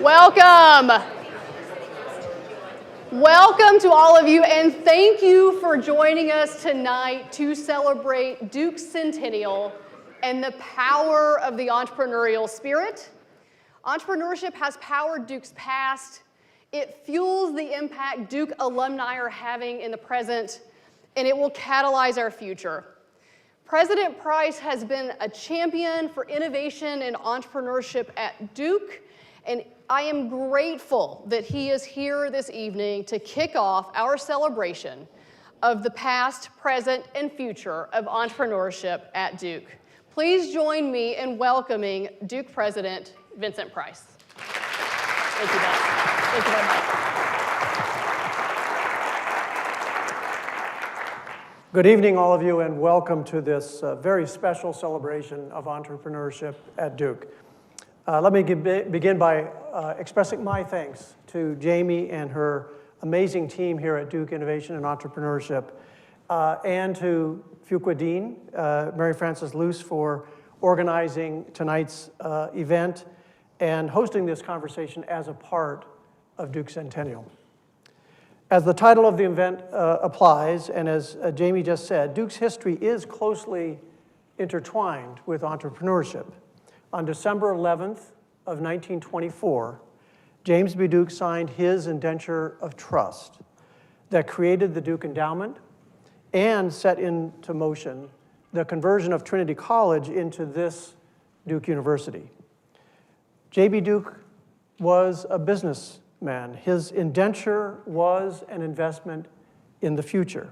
Welcome. Welcome to all of you, and thank you for joining us tonight to celebrate Duke's centennial and the power of the entrepreneurial spirit. Entrepreneurship has powered Duke's past. It fuels the impact Duke alumni are having in the present, and it will catalyze our future. President Price has been a champion for innovation and entrepreneurship at Duke, and I am grateful that he is here this evening to kick off our celebration of the past, present, and future of entrepreneurship at Duke. Please join me in welcoming Duke President Vincent Price. Thank you, Ben. Thank you very much. Good evening, all of you, and welcome to this very special celebration of entrepreneurship at Duke. Let me begin by expressing my thanks to Jamie and her amazing team here at Duke Innovation and Entrepreneurship, and to Fuqua Dean, Mary Frances Luce, for organizing tonight's event and hosting this conversation as a part of Duke Centennial. As the title of the event applies, and as Jamie just said, Duke's history is closely intertwined with entrepreneurship. On December 11th of 1924, James B. Duke signed his indenture of trust that created the Duke Endowment and set into motion the conversion of Trinity College into this Duke University. J.B. Duke was a businessman. His indenture was an investment in the future,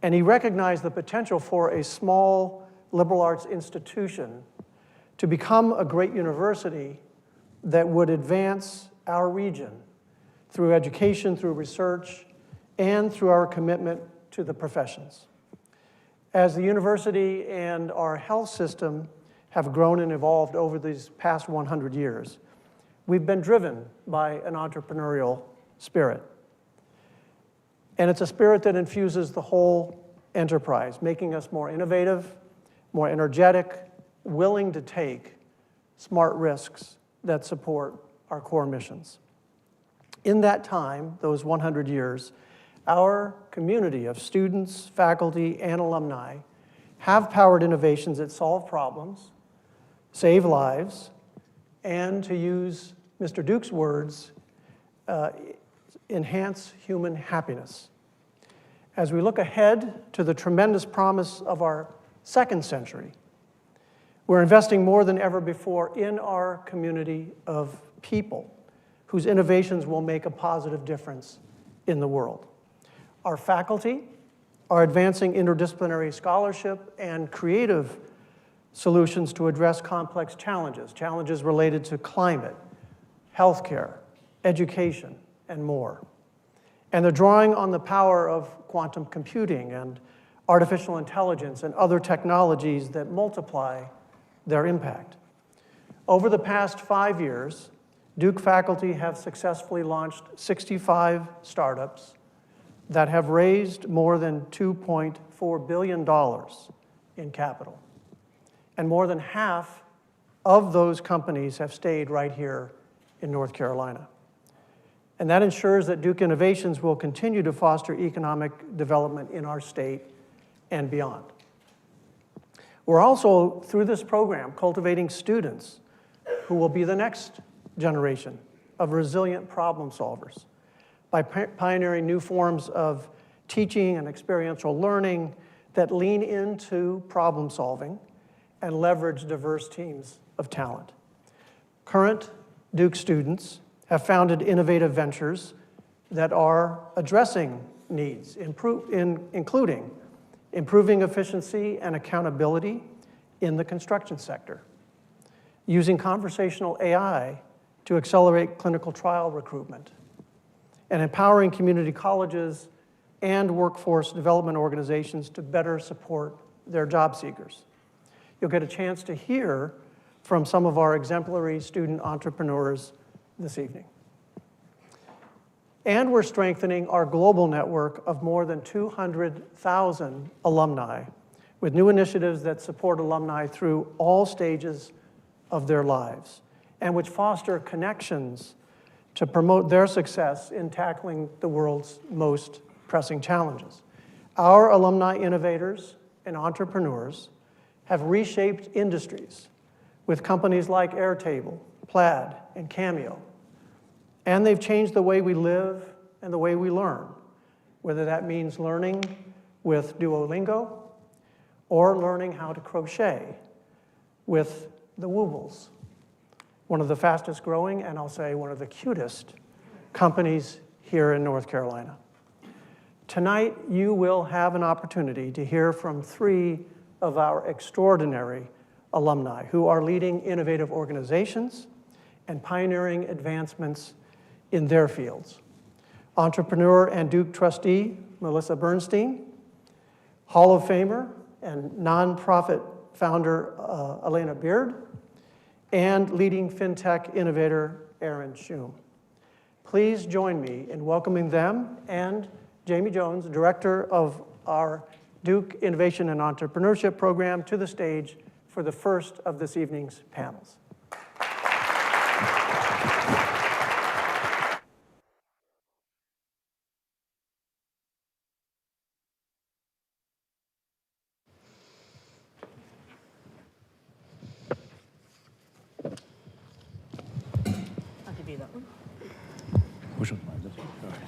and he recognized the potential for a small liberal arts institution to become a great university that would advance our region through education, through research, and through our commitment to the professions. As the university and our health system have grown and evolved over these past 100 years, we've been driven by an entrepreneurial spirit. And it's a spirit that infuses the whole enterprise, making us more innovative, more energetic, willing to take smart risks that support our core missions. In that time, those 100 years, our community of students, faculty, and alumni have powered innovations that solve problems, save lives, and, to use Mr. Duke's words, enhance human happiness. As we look ahead to the tremendous promise of our second century, we're investing more than ever before in our community of people whose innovations will make a positive difference in the world. Our faculty are advancing interdisciplinary scholarship and creative solutions to address complex challenges related to climate, healthcare, education, and more. And they're drawing on the power of quantum computing and artificial intelligence and other technologies that multiply their impact. Over the past 5 years, Duke faculty have successfully launched 65 startups that have raised more than $2.4 billion in capital. And more than half of those companies have stayed right here in North Carolina. And that ensures that Duke Innovations will continue to foster economic development in our state and beyond. We're also, through this program, cultivating students who will be the next generation of resilient problem solvers by pioneering new forms of teaching and experiential learning that lean into problem solving and leverage diverse teams of talent. Current Duke students have founded innovative ventures that are addressing needs, including improving efficiency and accountability in the construction sector, using conversational AI to accelerate clinical trial recruitment, and empowering community colleges and workforce development organizations to better support their job seekers. You'll get a chance to hear from some of our exemplary student entrepreneurs this evening. And we're strengthening our global network of more than 200,000 alumni with new initiatives that support alumni through all stages of their lives and which foster connections to promote their success in tackling the world's most pressing challenges. Our alumni innovators and entrepreneurs have reshaped industries with companies like Airtable, Plaid, and Cameo. And they've changed the way we live and the way we learn, whether that means learning with Duolingo or learning how to crochet with the Woobles, one of the fastest growing, and I'll say one of the cutest companies here in North Carolina. Tonight, you will have an opportunity to hear from 3 of our extraordinary alumni who are leading innovative organizations and pioneering advancements in their fields. Entrepreneur and Duke trustee Melissa Bernstein, Hall of Famer and nonprofit founder Elena Beard, and leading fintech innovator Aaron Schum. Please join me in welcoming them and Jamie Jones, director of our Duke Innovation and Entrepreneurship program, to the stage for the first of this evening's panels. I'll give you that one. Which one's mine? This one? All right.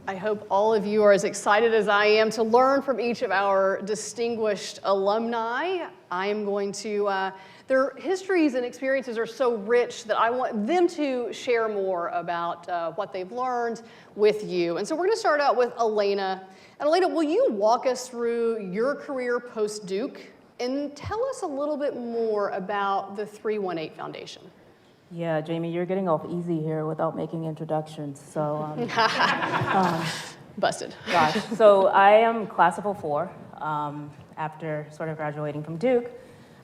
I hope all of you are as excited as I am to learn from each of our distinguished alumni. I am going to, their histories and experiences are so rich that I want them to share more about what they've learned with you. And so we're going to start out with Elena. And Elena, will you walk us through your career post-Duke and tell us a little bit more about the 318 Foundation? Yeah, Jamie, you're getting off easy here without making introductions. So, Busted. gosh. So I am class of '04. After sort of graduating from Duke,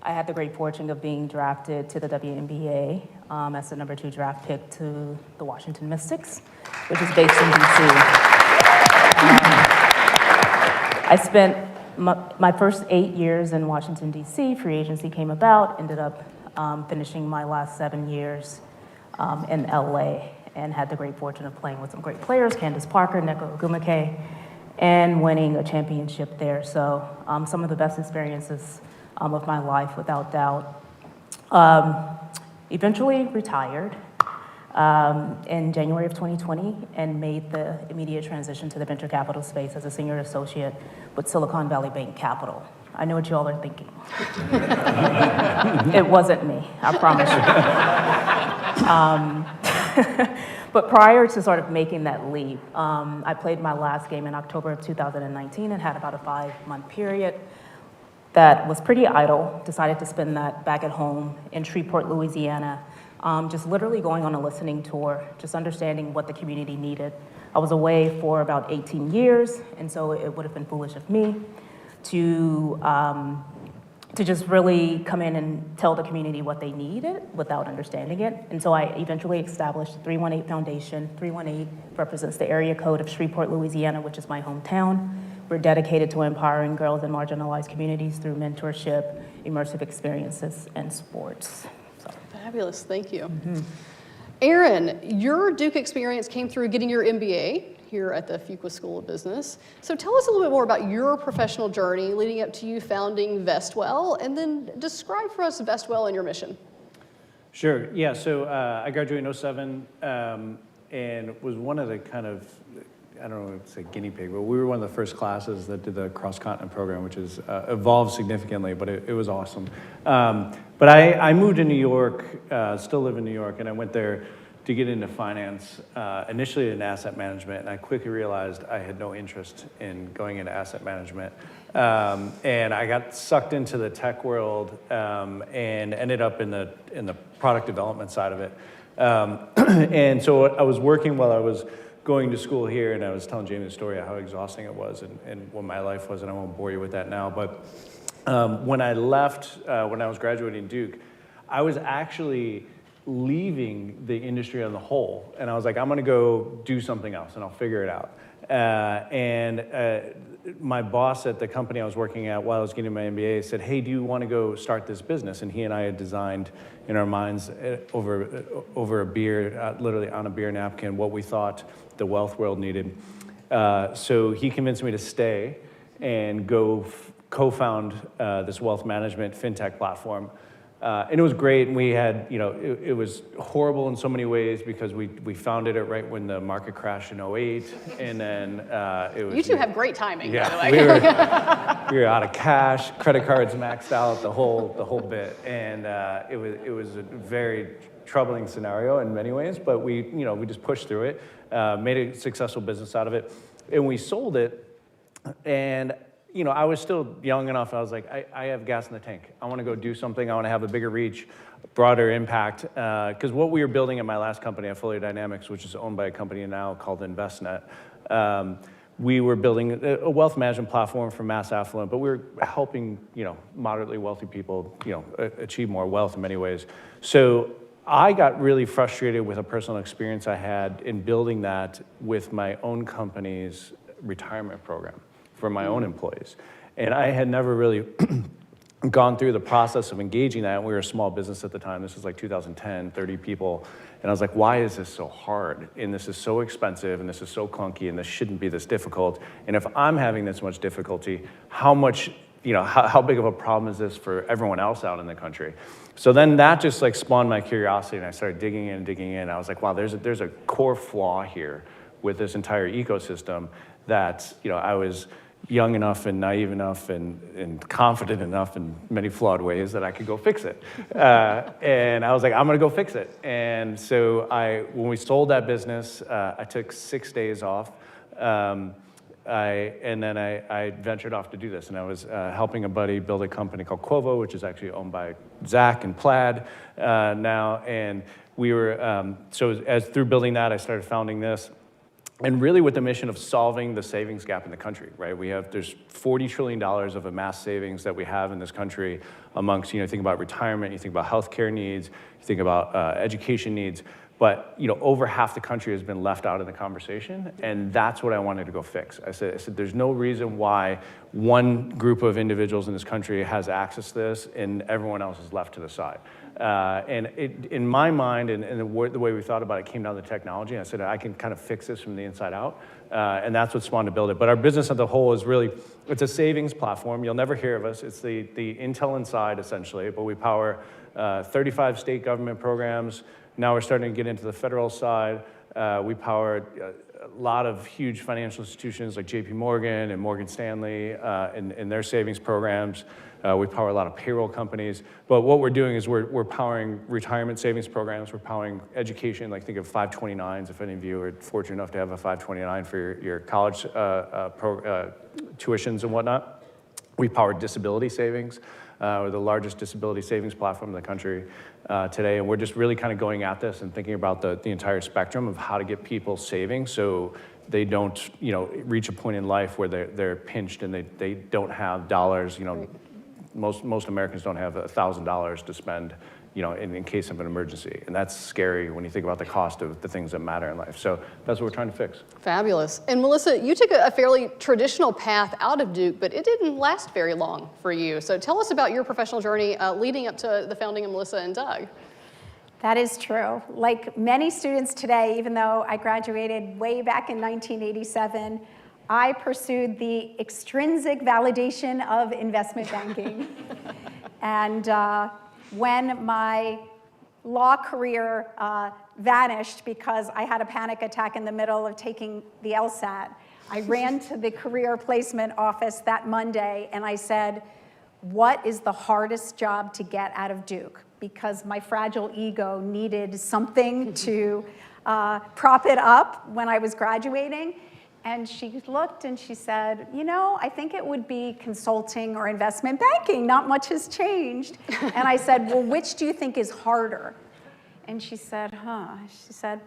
I had the great fortune of being drafted to the WNBA as the #2 draft pick to the Washington Mystics, which is based in DC. I spent my first 8 years in Washington, DC. Free agency came about, ended up finishing my last 7 years in LA, and had the great fortune of playing with some great players, Candace Parker, Neko Ogumake, and winning a championship there. So some of the best experiences of my life, without doubt. Eventually retired in January of 2020 and made the immediate transition to the venture capital space as a senior associate with Silicon Valley Bank Capital. I know what you all are thinking. It wasn't me, I promise you. But prior to sort of making that leap, I played my last game in October of 2019 and had about a 5-month period that was pretty idle. Decided to spend that back at home in Shreveport, Louisiana, just literally going on a listening tour, just understanding what the community needed. I was away for about 18 years, and so it would have been foolish of me to just really come in and tell the community what they needed without understanding it. And so I eventually established the 318 Foundation. 318 represents the area code of Shreveport, Louisiana, which is my hometown. We're dedicated to empowering girls in marginalized communities through mentorship, immersive experiences, and sports. So. Fabulous, thank you. Aaron, your Duke experience came through getting your MBA here at the Fuqua School of Business. So tell us a little bit more about your professional journey leading up to you founding Vestwell, and then describe for us Vestwell and your mission. Sure, yeah, so I graduated in '07 and was one of the kind of, I don't know if it's a guinea pig, but we were one of the first classes that did the cross-continent program, which has evolved significantly, but it was awesome. But I moved to New York, still live in New York, and I went there to get into finance, initially in asset management, and I quickly realized I had no interest in going into asset management. And I got sucked into the tech world and ended up in the product development side of it. And so I was working while I was going to school here, and I was telling Jamie the story of how exhausting it was and what my life was, and I won't bore you with that now. But when I left, when I was graduating Duke, I was actually leaving the industry on the whole, and I was like, I'm gonna go do something else, and I'll figure it out. And my boss at the company I was working at while I was getting my MBA said, hey, do you want to go start this business? And he and I had designed in our minds over a beer, literally on a beer napkin, what we thought the wealth world needed. So he convinced me to stay and go co-found this wealth management fintech platform. And it was great, and we had, it was horrible in so many ways because we founded it right when the market crashed in '08, and then it was... You two have great timing, yeah, by the way. we were out of cash, credit cards maxed out, the whole bit, and it was a very troubling scenario in many ways, but we just pushed through it, made a successful business out of it, and we sold it, and I was still young enough. I was like, I have gas in the tank. I want to go do something. I want to have a bigger reach, broader impact. Because what we were building at my last company, at Folio Dynamics, which is owned by a company now called InvestNet, we were building a wealth management platform for mass affluent, but we were helping, moderately wealthy people, achieve more wealth in many ways. So I got really frustrated with a personal experience I had in building that with my own company's retirement program for my own employees. And I had never really gone through the process of engaging that. We were a small business at the time. This was like 2010, 30 people. And I was like, why is this so hard? And this is so expensive, and this is so clunky, and this shouldn't be this difficult. And if I'm having this much difficulty, how much, how big of a problem is this for everyone else out in the country? So then that just like spawned my curiosity, and I started digging in. I was like, wow, there's a core flaw here with this entire ecosystem that, I was young enough and naive enough and confident enough in many flawed ways that I could go fix it. And I was like, I'm gonna go fix it. And so when we sold that business, I took 6 days off. And then I ventured off to do this. And I was helping a buddy build a company called Quovo, which is actually owned by Zach and Plaid now. And we were, through building that, I started founding this. And really with the mission of solving the savings gap in the country, right? There's $40 trillion of amassed savings that we have in this country amongst, think about retirement, you think about healthcare needs, you think about education needs, but over half the country has been left out of the conversation, and that's what I wanted to go fix. I said there's no reason why one group of individuals in this country has access to this and everyone else is left to the side. And in my mind, and the way we thought about it came down to technology. I said, I can kind of fix this from the inside out. And that's what spawned to build it. But our business as a whole is really, it's a savings platform. You'll never hear of us. It's the Intel Inside, essentially. But we power 35 state government programs. Now we're starting to get into the federal side. We power a lot of huge financial institutions like JP Morgan and Morgan Stanley in their savings programs. We power a lot of payroll companies. But what we're doing is we're powering retirement savings programs. We're powering education, like think of 529s, if any of you are fortunate enough to have a 529 for your college tuitions and whatnot. We power disability savings. We're the largest disability savings platform in the country today, and we're just really kind of going at this and thinking about the entire spectrum of how to get people saving so they don't, reach a point in life where they're pinched and they don't have dollars. Right. Most Americans don't have $1,000 to spend, in case of an emergency, and that's scary when you think about the cost of the things that matter in life. So that's what we're trying to fix. Fabulous. And Melissa, you took a fairly traditional path out of Duke, but it didn't last very long for you. So tell us about your professional journey leading up to the founding of Melissa and Doug. That is true. Like many students today, even though I graduated way back in 1987, I pursued the extrinsic validation of investment banking. And when my law career vanished because I had a panic attack in the middle of taking the LSAT, I ran to the career placement office that Monday and I said, what is the hardest job to get out of Duke? Because my fragile ego needed something to prop it up when I was graduating. And she looked and she said, I think it would be consulting or investment banking. Not much has changed. And I said, well, which do you think is harder? And she said, She said,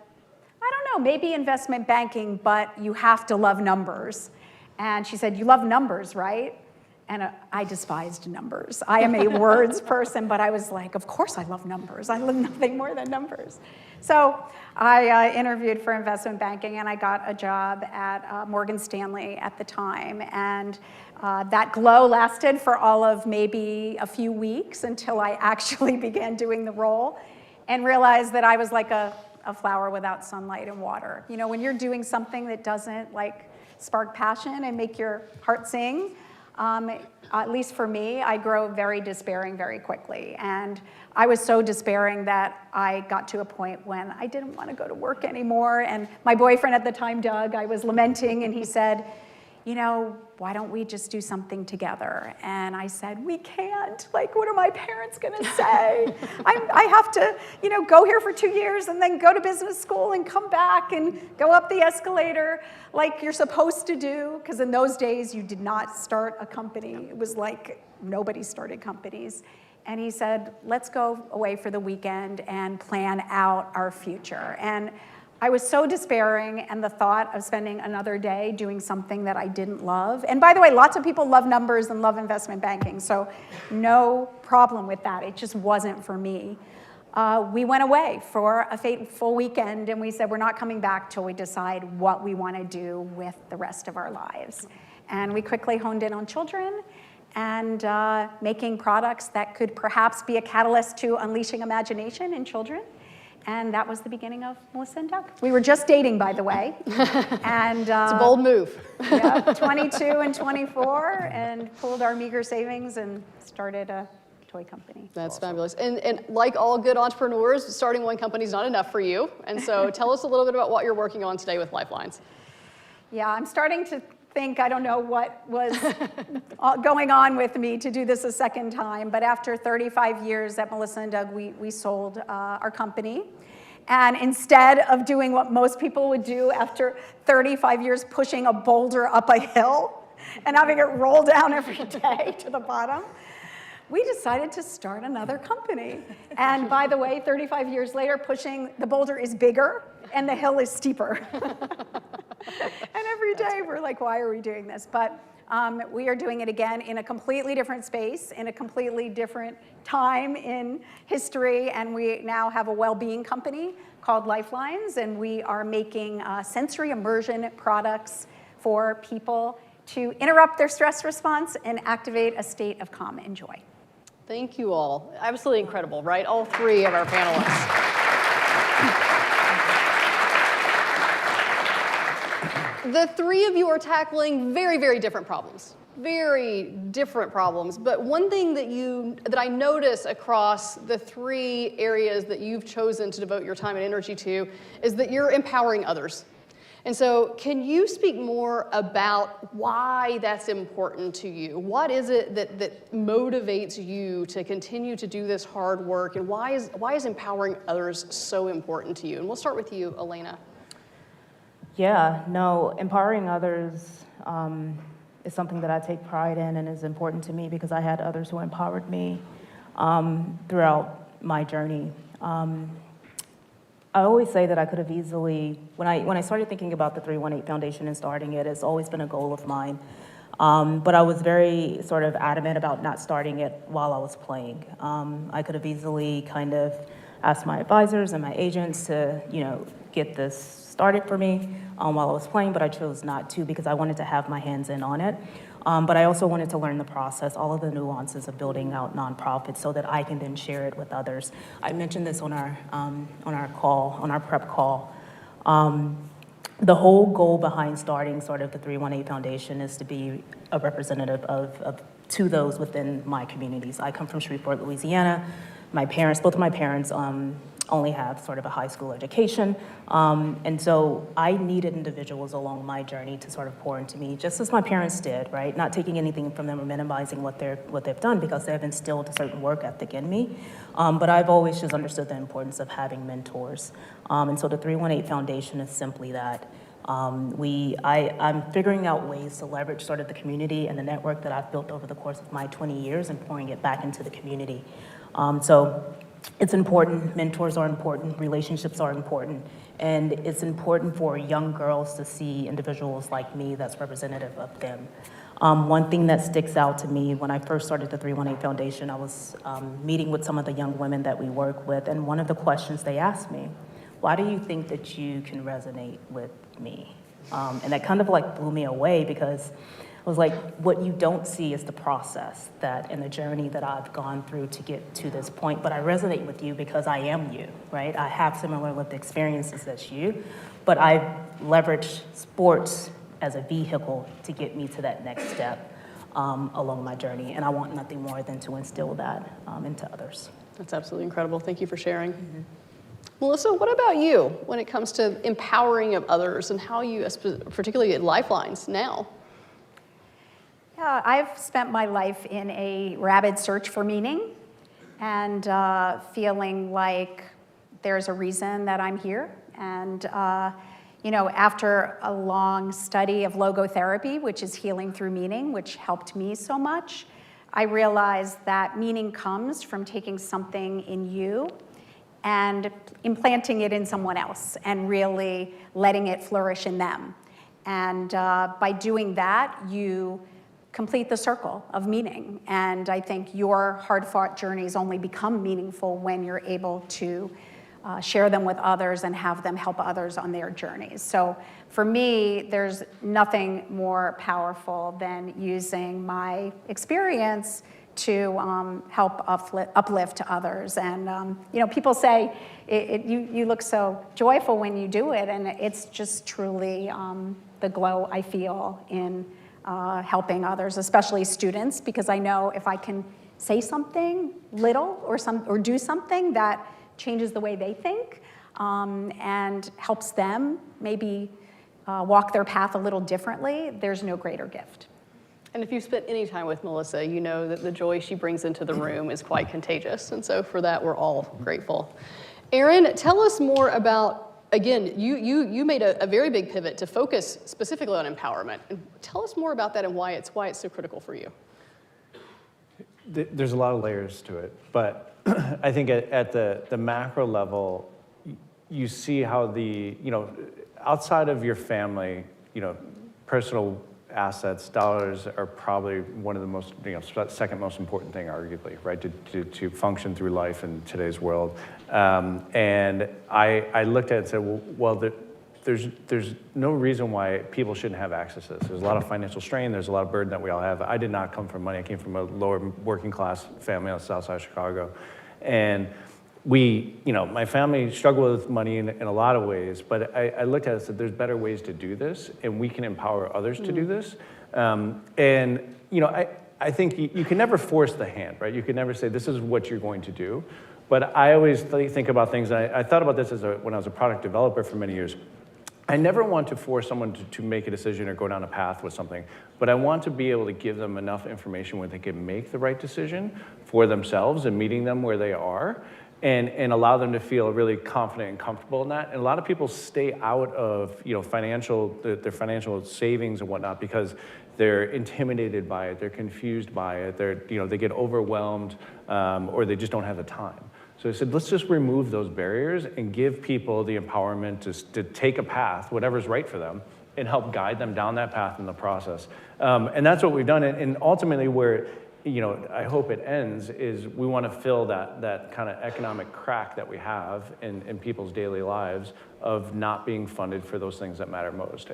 I don't know, maybe investment banking, but you have to love numbers. And she said, you love numbers, right? And I despised numbers. I am a words person, but I was like, of course I love numbers. I love nothing more than numbers. So I interviewed for investment banking, and I got a job at Morgan Stanley at the time. And that glow lasted for all of maybe a few weeks until I actually began doing the role and realized that I was like a flower without sunlight and water. You know, when you're doing something that doesn't like spark passion and make your heart sing, at least for me, I grow very despairing very quickly. And I was so despairing that I got to a point when I didn't want to go to work anymore. And my boyfriend at the time, Doug, I was lamenting, and he said, you know, why don't we just do something together? And I said, we can't. Like, what are my parents going to say? I have to, you know, go here for 2 years and then go to business school and come back and go up the escalator like you're supposed to do. Because in those days, you did not start a company. It was like nobody started companies. And he said, let's go away for the weekend and plan out our future. And I was so despairing, and the thought of spending another day doing something that I didn't love. And by the way, lots of people love numbers and love investment banking, so no problem with that. It just wasn't for me. We went away for a full weekend, and we said we're not coming back till we decide what we want to do with the rest of our lives. And we quickly honed in on children and making products that could perhaps be a catalyst to unleashing imagination in children. And that was the beginning of Melissa and Doug. We were just dating, by the way. And It's a bold move. yeah, 22 and 24, and pulled our meager savings and started a toy company. That's fabulous. And like all good entrepreneurs, starting one company is not enough for you. And so tell us a little bit about what you're working on today with Lifelines. Yeah, I'm starting to think, I don't know what was going on with me to do this a second time, but after 35 years at Melissa and Doug, we sold our company. And instead of doing what most people would do after 35 years, pushing a boulder up a hill and having it roll down every day to the bottom, we decided to start another company. And by the way, 35 years later, pushing the boulder is bigger and the hill is steeper. And every day we're like, why are we doing this? But we are doing it again in a completely different space, in a completely different time in history. And we now have a well-being company called Lifelines, and we are making sensory immersion products for people to interrupt their stress response and activate a state of calm and joy. Thank you all. Absolutely incredible, right? All three of our panelists. The three of you are tackling very, very different problems. Very different problems. But one thing that I notice across the three areas that you've chosen to devote your time and energy to is that you're empowering others. And so can you speak more about why that's important to you? What is it that motivates you to continue to do this hard work? And why is empowering others so important to you? And we'll start with you, Elena. Yeah, no, empowering others is something that I take pride in and is important to me because I had others who empowered me throughout my journey. I always say that I could have easily, when I started thinking about the 318 Foundation and starting it, it's always been a goal of mine. But I was very sort of adamant about not starting it while I was playing. I could have easily kind of asked my advisors and my agents to, get this started for me while I was playing, but I chose not to because I wanted to have my hands in on it. But I also wanted to learn the process, all of the nuances of building out nonprofits so that I can then share it with others. I mentioned this on our prep call. The whole goal behind starting sort of the 318 Foundation is to be a representative to those within my communities. I come from Shreveport, Louisiana. Both of my parents only have sort of a high school education. And so I needed individuals along my journey to sort of pour into me, just as my parents did, right? Not taking anything from them or minimizing what they've done because they've instilled a certain work ethic in me. But I've always just understood the importance of having mentors. And so the 318 Foundation is simply that. I'm figuring out ways to leverage sort of the community and the network that I've built over the course of my 20 years and pouring it back into the community. So it's important, mentors are important, relationships are important, and it's important for young girls to see individuals like me that's representative of them. One thing that sticks out to me, when I first started the 318 Foundation, I was meeting with some of the young women that we work with, and one of the questions they asked me, why do you think that you can resonate with me? And that kind of like blew me away, because it was like, what you don't see is the process that and the journey that I've gone through to get to this point. But I resonate with you because I am you, right? I have similar lived experiences as you, but I leverage sports as a vehicle to get me to that next step along my journey. And I want nothing more than to instill that into others. That's absolutely incredible. Thank you for sharing. Melissa, what about you when it comes to empowering of others and how you, particularly at Lifelines now? Yeah, I've spent my life in a rabid search for meaning and feeling like there's a reason that I'm here. And you know, after a long study of logotherapy, which is healing through meaning, which helped me so much, I realized that meaning comes from taking something in you and implanting it in someone else and really letting it flourish in them. And by doing that, you complete the circle of meaning. And I think your hard-fought journeys only become meaningful when you're able to share them with others and have them help others on their journeys. So for me, there's nothing more powerful than using my experience to help uplift to others. And you know, people say, you look so joyful when you do it, and it's just truly the glow I feel in helping others, especially students, because I know if I can say something little or do something that changes the way they think and helps them maybe walk their path a little differently, there's no greater gift. And if you've spent any time with Melissa, you know that the joy she brings into the room is quite contagious. And so for that, we're all grateful. Aaron, tell us more about, again, you made a very big pivot to focus specifically on empowerment. And tell us more about that and why it's so critical for you. There's a lot of layers to it, but I think at the macro level, you see how outside of your family, personal assets, dollars are probably one of the most, second most important thing, arguably, right, to function through life in today's world. And I looked at it and said, well, there's no reason why people shouldn't have access to this. There's a lot of financial strain. There's a lot of burden that we all have. I did not come from money. I came from a lower working class family on the south side of Chicago. And my family struggled with money in a lot of ways, but I looked at it and said, there's better ways to do this, and we can empower others to do this. I think you can never force the hand, right? You can never say, this is what you're going to do. But I always think about things, and I thought about this when I was a product developer for many years. I never want to force someone to make a decision or go down a path with something, but I want to be able to give them enough information where they can make the right decision for themselves and meeting them where they are. And allow them to feel really confident and comfortable in that. And a lot of people stay out of their financial savings and whatnot because they're intimidated by it, they're confused by it, they get overwhelmed, or they just don't have the time. So I said, let's just remove those barriers and give people the empowerment to take a path, whatever's right for them, and help guide them down that path in the process. And that's what we've done. And ultimately, where I hope it ends is we want to fill that kind of economic crack that we have in people's daily lives of not being funded for those things that matter most.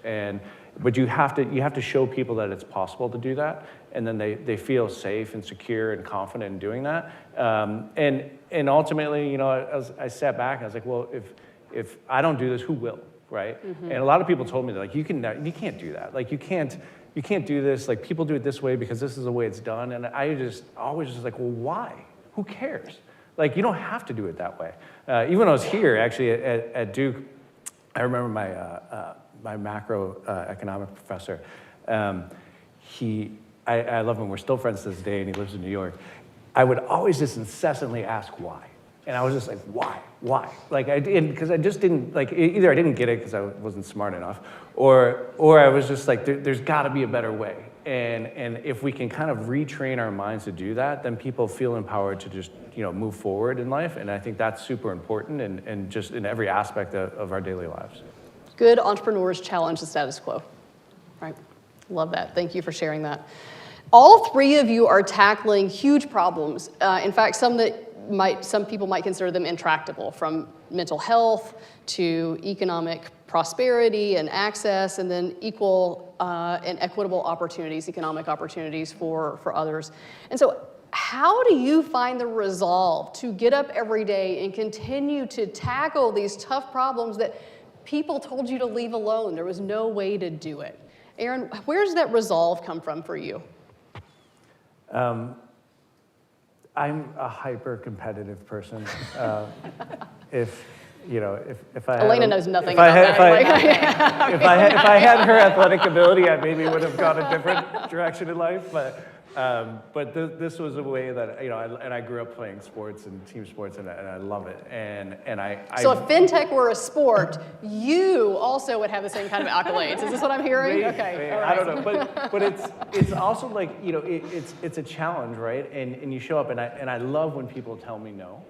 But you have to show people that it's possible to do that, and then they feel safe and secure and confident in doing that. And ultimately, I sat back and I was like, well, if I don't do this, who will, right? Mm-hmm. And a lot of people told me that, like, you can't do that. Like, you can't do this, like, people do it this way because this is the way it's done. And I always just like, well, why? Who cares? Like, you don't have to do it that way. Even when I was here, actually, at Duke, I remember my macro economic professor. I love him. We're still friends to this day, and he lives in New York. I would always just incessantly ask why. And I was just like, why? Like, because I just didn't, like, either I didn't get it because I wasn't smart enough, or I was just like, there's got to be a better way. And if we can kind of retrain our minds to do that, then people feel empowered to just, move forward in life. And I think that's super important and just in every aspect of our daily lives. Good entrepreneurs challenge the status quo, right? Love that. Thank you for sharing that. All three of you are tackling huge problems. In fact, some people might consider them intractable, from mental health to economic prosperity and access, and then equal and equitable opportunities, economic opportunities for others. And so how do you find the resolve to get up every day and continue to tackle these tough problems that people told you to leave alone? There was no way to do it. Aaron, where does that resolve come from for you? I'm a hyper-competitive person. If I had Elena knows nothing about that. If I had her athletic ability, I maybe would have gone a different direction in life. But this was a way that and I grew up playing sports and team sports, and I love it. So if fintech were a sport, you also would have the same kind of accolades. Is this what I'm hearing? Okay. All right. I don't know, but it's also like it's a challenge, right? And you show up, and I love when people tell me no.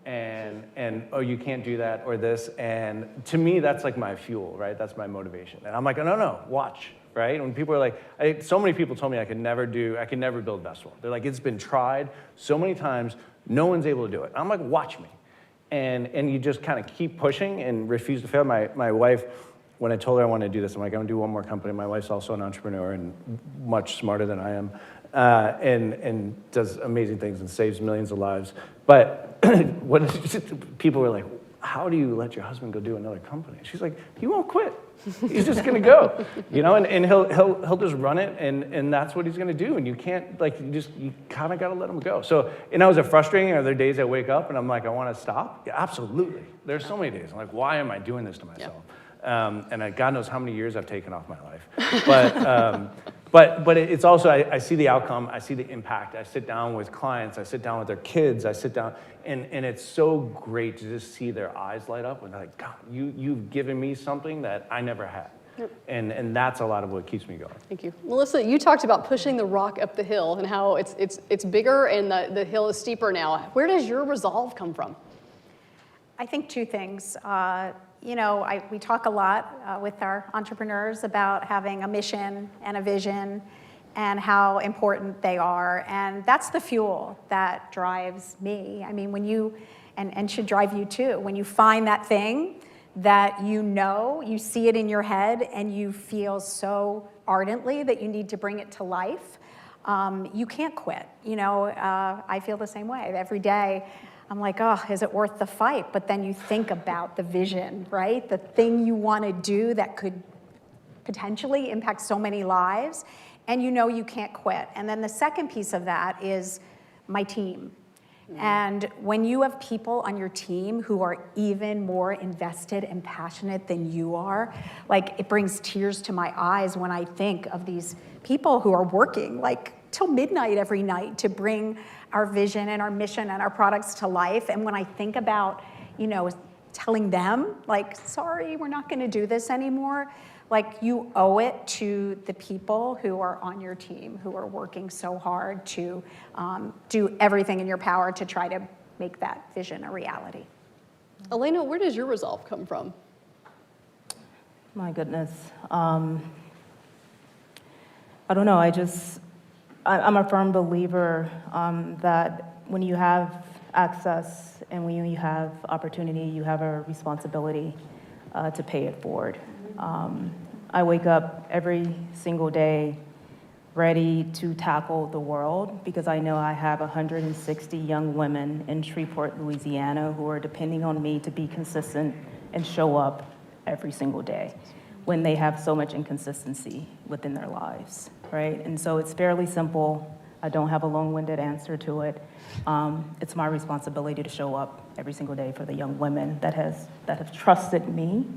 And oh, you can't do that or this, and to me that's like my fuel, right? That's my motivation, and I'm like, no, watch, right? When people are like, so many people told me I could never build Vestful. They're like, it's been tried so many times, no one's able to do it. I'm like, watch me, and you just kind of keep pushing and refuse to fail. My wife, when I told her I wanted to do this, I'm like, I'm gonna do one more company. My wife's also an entrepreneur and much smarter than I am, and does amazing things and saves millions of lives. But people were like, how do you let your husband go do another company? She's like, he won't quit. He's just gonna go, and he'll just run it, and that's what he's gonna do. And you can't, you kind of gotta let him go. So, and now is it frustrating? Are there days I wake up and I'm like, I want to stop? Yeah, absolutely. There's so many days. I'm like, why am I doing this to myself? Yeah. And God knows how many years I've taken off my life. But it's also, I see the outcome, I see the impact. I sit down with clients, I sit down with their kids, I sit down, and it's so great to just see their eyes light up and they're like, God, you've given me something that I never had. Yep. And that's a lot of what keeps me going. Thank you. Melissa, you talked about pushing the rock up the hill and how it's bigger and the hill is steeper now. Where does your resolve come from? I think two things. We talk a lot with our entrepreneurs about having a mission and a vision and how important they are. And that's the fuel that drives me. I mean, when you, and should drive you too, when you find that thing that you see it in your head and you feel so ardently that you need to bring it to life, you can't quit. I feel the same way every day. I'm like, oh, is it worth the fight? But then you think about the vision, right? The thing you want to do that could potentially impact so many lives, and you can't quit. And then the second piece of that is my team. And when you have people on your team who are even more invested and passionate than you are, it brings tears to my eyes when I think of these people who are working till midnight every night to bring our vision and our mission and our products to life. And when I think about, telling them, sorry, we're not going to do this anymore, you owe it to the people who are on your team, who are working so hard to do everything in your power to try to make that vision a reality. Elena, where does your resolve come from? My goodness. I don't know, I'm a firm believer that when you have access and when you have opportunity, you have a responsibility to pay it forward. I wake up every single day ready to tackle the world because I know I have 160 young women in Shreveport, Louisiana, who are depending on me to be consistent and show up every single day when they have so much inconsistency within their lives, right? And so it's fairly simple. I don't have a long-winded answer to it. It's my responsibility to show up every single day for the young women that have trusted me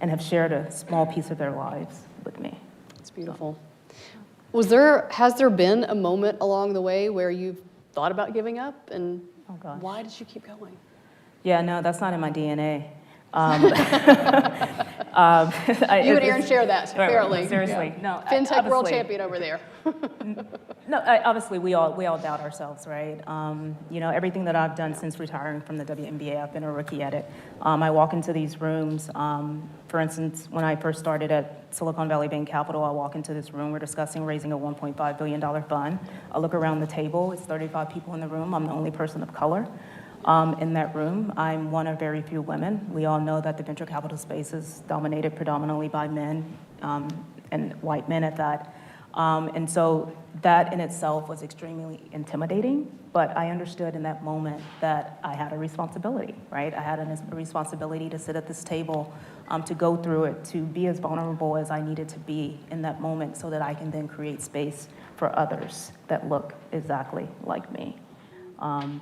and have shared a small piece of their lives with me. It's beautiful. Has there been a moment along the way where you've thought about giving up, and why did you keep going? Yeah, no, that's not in my DNA. You and Aaron share that, Right, apparently. seriously, no. FinTech world obviously- champion over there. No, obviously we all doubt ourselves, right? You know, everything that I've done since retiring from the WNBA, I've been a rookie at it. I walk into these rooms. For instance, when I first started at Silicon Valley Bank Capital, I walk into this room. We're discussing raising a $1.5 billion fund. I look around the table. It's 35 people in the room. I'm the only person of color in that room. I'm one of very few women. We all know that the venture capital space is dominated predominantly by men and white men at that. And so that in itself was extremely intimidating, but I understood in that moment that I had a responsibility, right? I had a responsibility to sit at this table, to go through it, to be as vulnerable as I needed to be in that moment so that I can then create space for others that look exactly like me.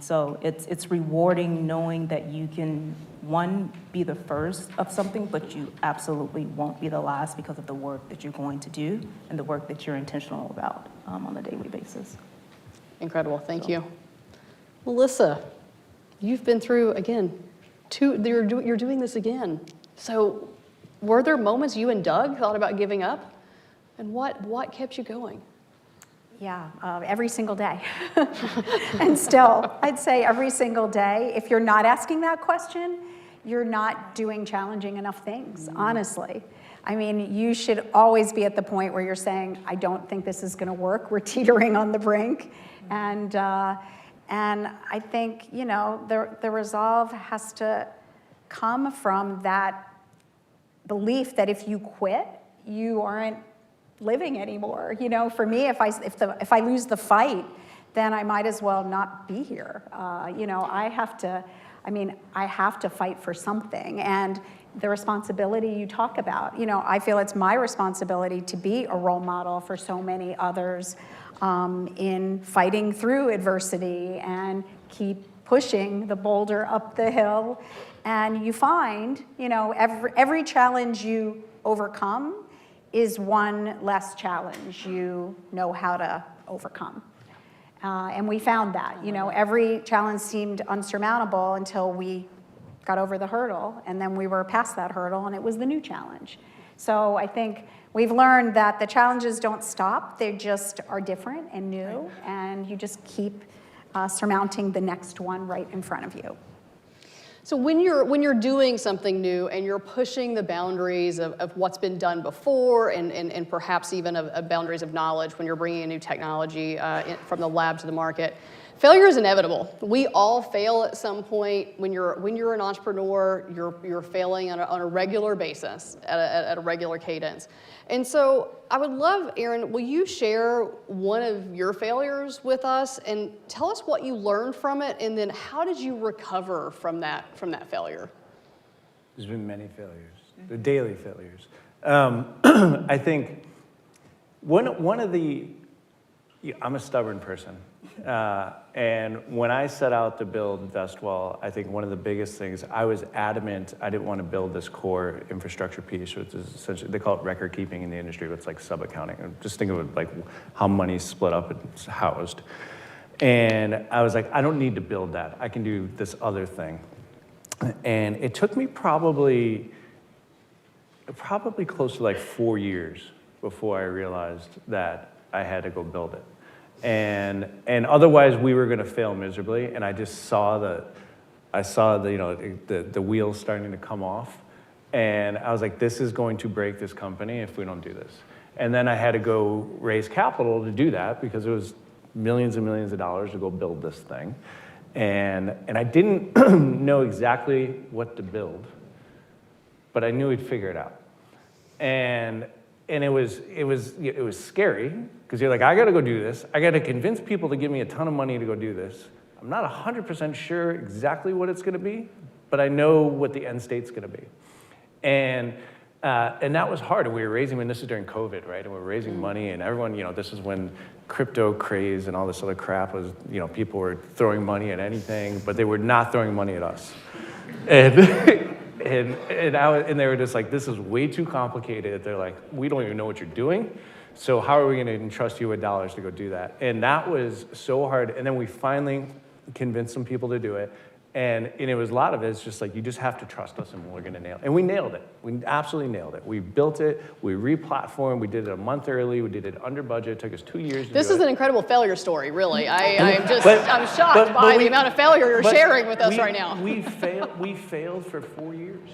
So it's rewarding knowing that you can, one, be the first of something, but you absolutely won't be the last because of the work that you're going to do and the work that you're intentional about on a daily basis. Incredible, thank you. Melissa, you've been through, again, you're doing this again. So were there moments you and Doug thought about giving up? And what kept you going? Yeah, every single day. And still, I'd say every single day, if you're not asking that question, you're not doing challenging enough things, honestly. I mean, you should always be at the point where you're saying, I don't think this is gonna work. We're teetering on the brink. And I think, you know, the resolve has to come from that belief that if you quit, you aren't living anymore. You know, for me, if I lose the fight, then I might as well not be here. You know, I have to fight for something. And the responsibility you talk about, you know, I feel it's my responsibility to be a role model for so many others in fighting through adversity and keep pushing the boulder up the hill. And you find, you know, every challenge you overcome is one less challenge you know how to overcome. And we found that, you know, every challenge seemed unsurmountable until we got over the hurdle, and then we were past that hurdle, and it was the new challenge. So I think we've learned that the challenges don't stop, they just are different and new, and you just keep surmounting the next one right in front of you. So when you're doing something new and you're pushing the boundaries of what's been done before and perhaps even of boundaries of knowledge when you're bringing a new technology from the lab to the market, failure is inevitable. We all fail at some point. When you're an entrepreneur, you're failing on a regular basis, at a regular cadence. And so I would love, Aaron, will you share one of your failures with us and tell us what you learned from it, and then how did you recover from that failure? There's been many failures. They're daily failures. I think one of the, I'm a stubborn person. And when I set out to build Vestwell, I think one of the biggest things, I was adamant I didn't want to build this core infrastructure piece, which is essentially, they call it record keeping in the industry, but it's like sub-accounting. Just think of it like how money's split up and housed. And I was like, I don't need to build that. I can do this other thing. And it took me probably close to like 4 years before I realized that I had to go build it. And otherwise we were going to fail miserably. And I just saw the wheels starting to come off. And I was like, this is going to break this company if we don't do this. And then I had to go raise capital to do that because it was millions and millions of dollars to go build this thing. And I didn't know exactly what to build, but I knew we'd figure it out. And it was scary because you're like, I got to go do this. I got to convince people to give me a ton of money to go do this. I'm not 100% sure exactly what it's going to be, but I know what the end state's going to be. And that was hard. And we were raising, this is during COVID, right? And we were raising money, and everyone, this is when crypto craze and all this other crap was, people were throwing money at anything, but they were not throwing money at us. And and they were just like, this is way too complicated. They're like, we don't even know what you're doing. So how are we going to entrust you with dollars to go do that? And that was so hard. And then we finally convinced some people to do it. And it was a lot of it, it's just like, you just have to trust us and we're gonna nail it. And we nailed it. We absolutely nailed it. We built it, we re-platformed, we did it a month early, we did it under budget, it took us 2 years to This do is it. an incredible failure story, really. I'm shocked but by we- the amount of failure you're but sharing with us we- right now. We failed for 4 years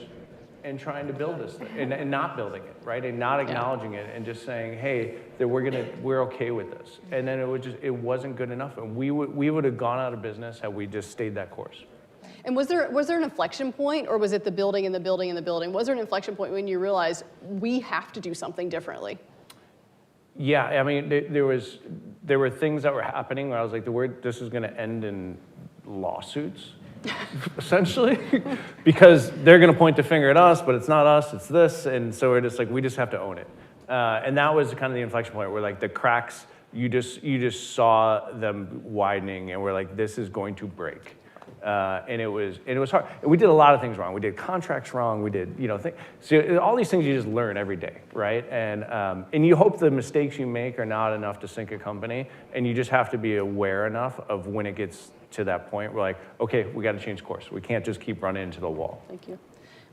in trying to build this thing, and not building it, right? And not acknowledging it, and just saying, hey, that we're okay with this. And then it wasn't good enough, and we would have gone out of business had we just stayed that course. And was there an inflection point, or was it the building and the building and the building? Was there an inflection point when you realized we have to do something differently? Yeah, I mean, there were things that were happening where I was like, this is going to end in lawsuits, essentially, because they're going to point the finger at us, but it's not us, it's this, and so we're just like, we just have to own it. And that was kind of the inflection point where like the cracks, you just saw them widening, and we're like, this is going to break. And it was hard. And we did a lot of things wrong. We did contracts wrong. We did, so all these things you just learn every day, right? And you hope the mistakes you make are not enough to sink a company, and you just have to be aware enough of when it gets to that point. We're like, okay, we got to change course. We can't just keep running into the wall. Thank you.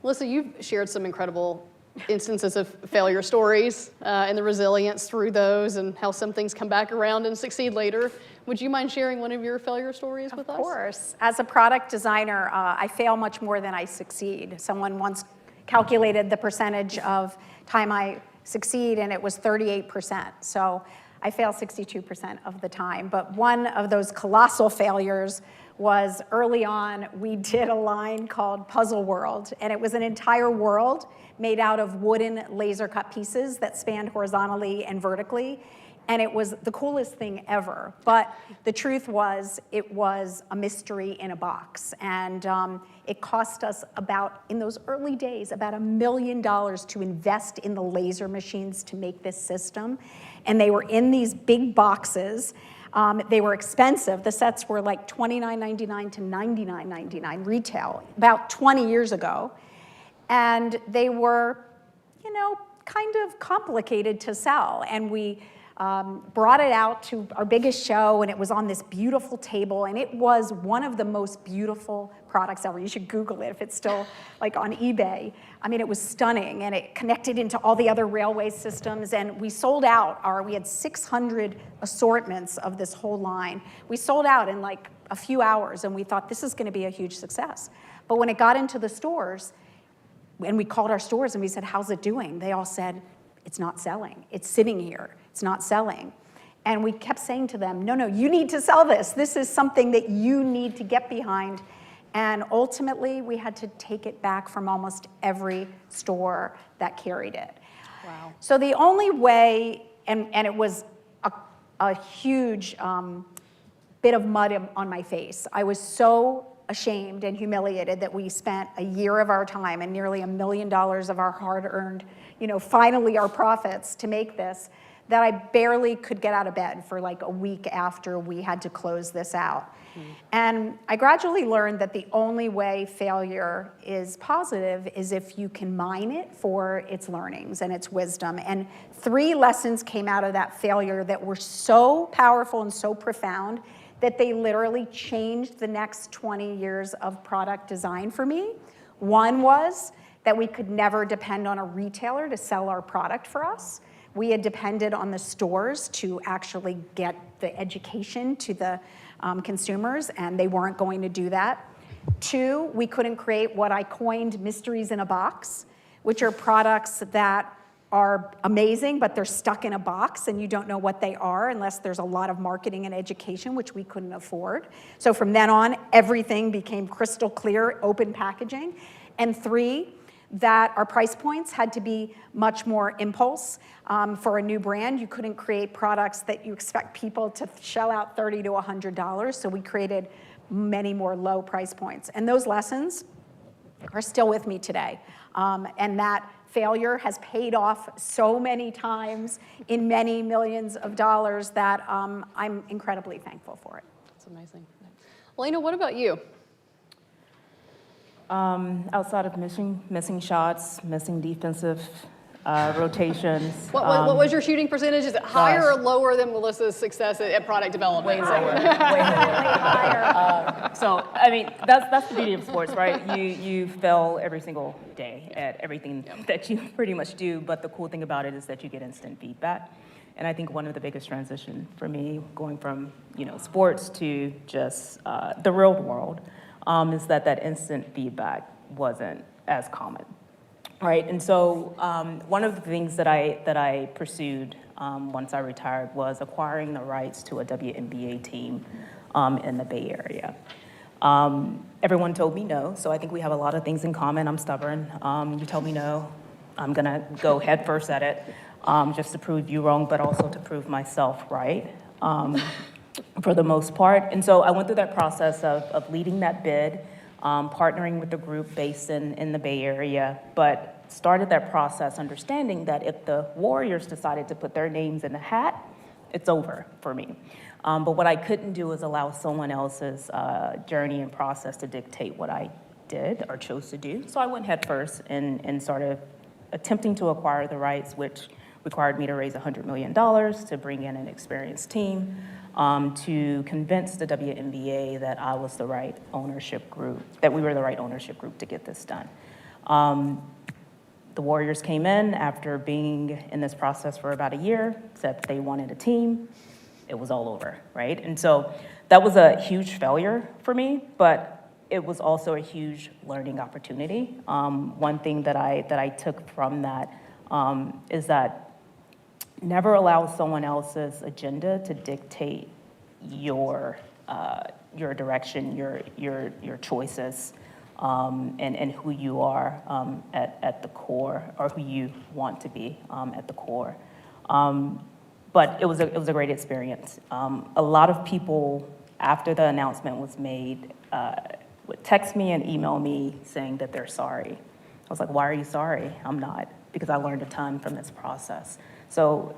Melissa, you've shared some incredible instances of failure stories and the resilience through those, and how some things come back around and succeed later. Would you mind sharing one of your failure stories with us? Of course. As a product designer, I fail much more than I succeed. Someone once calculated the percentage of time I succeed, and it was 38%. So I fail 62% of the time. But one of those colossal failures was early on, we did a line called Puzzle World, and it was an entire world made out of wooden laser cut pieces that spanned horizontally and vertically. And it was the coolest thing ever. But the truth was, it was a mystery in a box. And it cost us in those early days, about $1 million to invest in the laser machines to make this system. And they were in these big boxes. They were expensive. The sets were like $29.99 to $99.99 retail, about 20 years ago. And they were, kind of complicated to sell. And we brought it out to our biggest show, and it was on this beautiful table, and it was one of the most beautiful products ever. You should Google it if it's still like on eBay. I mean, it was stunning, and it connected into all the other railway systems, and we sold out we had 600 assortments of this whole line. We sold out in like a few hours, and we thought this is going to be a huge success. But when it got into the stores, and we called our stores and we said, how's it doing? They all said, it's not selling. It's sitting here. It's not selling. And we kept saying to them, no, you need to sell this. This is something that you need to get behind. And ultimately, we had to take it back from almost every store that carried it. Wow. So the only way, and it was a huge bit of mud on my face. I was so ashamed and humiliated that we spent a year of our time and nearly $1 million of our hard-earned, finally our profits to make this, that I barely could get out of bed for like a week after we had to close this out. And I gradually learned that the only way failure is positive is if you can mine it for its learnings and its wisdom. And 3 lessons came out of that failure that were so powerful and so profound that they literally changed the next 20 years of product design for me. One was that we could never depend on a retailer to sell our product for us. We had depended on the stores to actually get the education to the consumers, and they weren't going to do that. 2, we couldn't create what I coined mysteries in a box, which are products that are amazing, but they're stuck in a box and you don't know what they are unless there's a lot of marketing and education, which we couldn't afford. So from then on, everything became crystal clear, open packaging. And 3, that our price points had to be much more impulse. For a new brand, you couldn't create products that you expect people to shell out $30 to $100, so we created many more low price points. And those lessons are still with me today. And that failure has paid off so many times in many millions of dollars that I'm incredibly thankful for it. That's amazing. Elena, what about you? Outside of missing shots, missing defensive rotations. What was your shooting percentage? Is it higher gosh. or lower than Melissa's success at product development? Way lower, way lower. So, I mean, that's the beauty of sports, right? You fail every single day at everything that you pretty much do, but the cool thing about it is that you get instant feedback. And I think one of the biggest transition for me, going from sports to just the real world, is that instant feedback wasn't as common. Right, and so one of the things that I pursued once I retired was acquiring the rights to a WNBA team in the Bay Area. Everyone told me no, so I think we have a lot of things in common. I'm stubborn. You tell me no, I'm gonna go head first at it, just to prove you wrong, but also to prove myself right, for the most part. And so I went through that process of leading that bid, partnering with a group based in the Bay Area, but started that process understanding that if the Warriors decided to put their names in the hat, it's over for me. But what I couldn't do is allow someone else's journey and process to dictate what I did or chose to do. So I went head first and started attempting to acquire the rights, which required me to raise $100 million to bring in an experienced team, to convince the WNBA that I was the right ownership group, that we were the right ownership group to get this done. The Warriors came in after being in this process for about a year, said they wanted a team. It was all over, right? And so that was a huge failure for me, but it was also a huge learning opportunity. One thing that I took from that is that never allow someone else's agenda to dictate your direction, your choices, and who you are at the core, or who you want to be at the core. But it was a great experience. A lot of people, after the announcement was made, would text me and email me saying that they're sorry. I was like, why are you sorry? I'm not, because I learned a ton from this process. So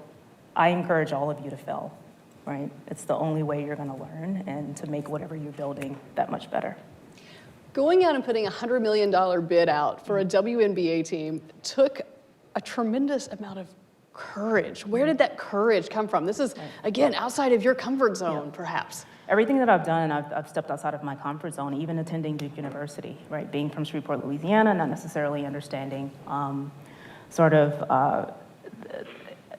I encourage all of you to fail, right? It's the only way you're gonna learn and to make whatever you're building that much better. Going out and putting a $100 million bid out for a WNBA team took a tremendous amount of courage. Where did that courage come from? This is, again, outside of your comfort zone, perhaps. Everything that I've done, I've stepped outside of my comfort zone, even attending Duke University, right? Being from Shreveport, Louisiana, not necessarily understanding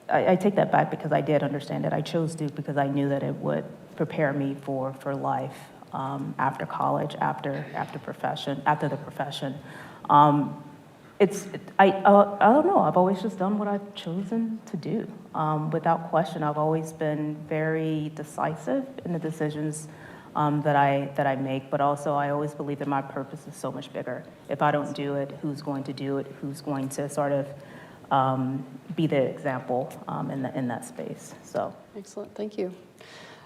I take that back because I did understand it. I chose Duke because I knew that it would prepare me for life after college, after the profession. I don't know, I've always just done what I've chosen to do. Without question, I've always been very decisive in the decisions that I make, but also I always believe that my purpose is so much bigger. If I don't do it, who's going to do it? Who's going to sort of be the example in that space, so. Excellent, thank you.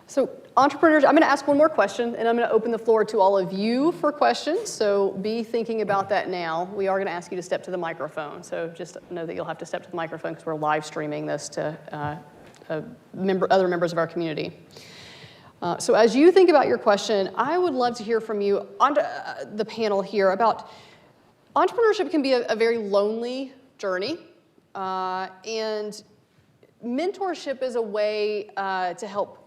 So entrepreneurs, I'm gonna ask one more question and I'm gonna open the floor to all of you for questions, so be thinking about that now. We are gonna ask you to step to the microphone, so just know that you'll have to step to the microphone because we're live streaming this to other members of our community. So as you think about your question, I would love to hear from you on the panel here about entrepreneurship can be a very lonely journey, and mentorship is a way to help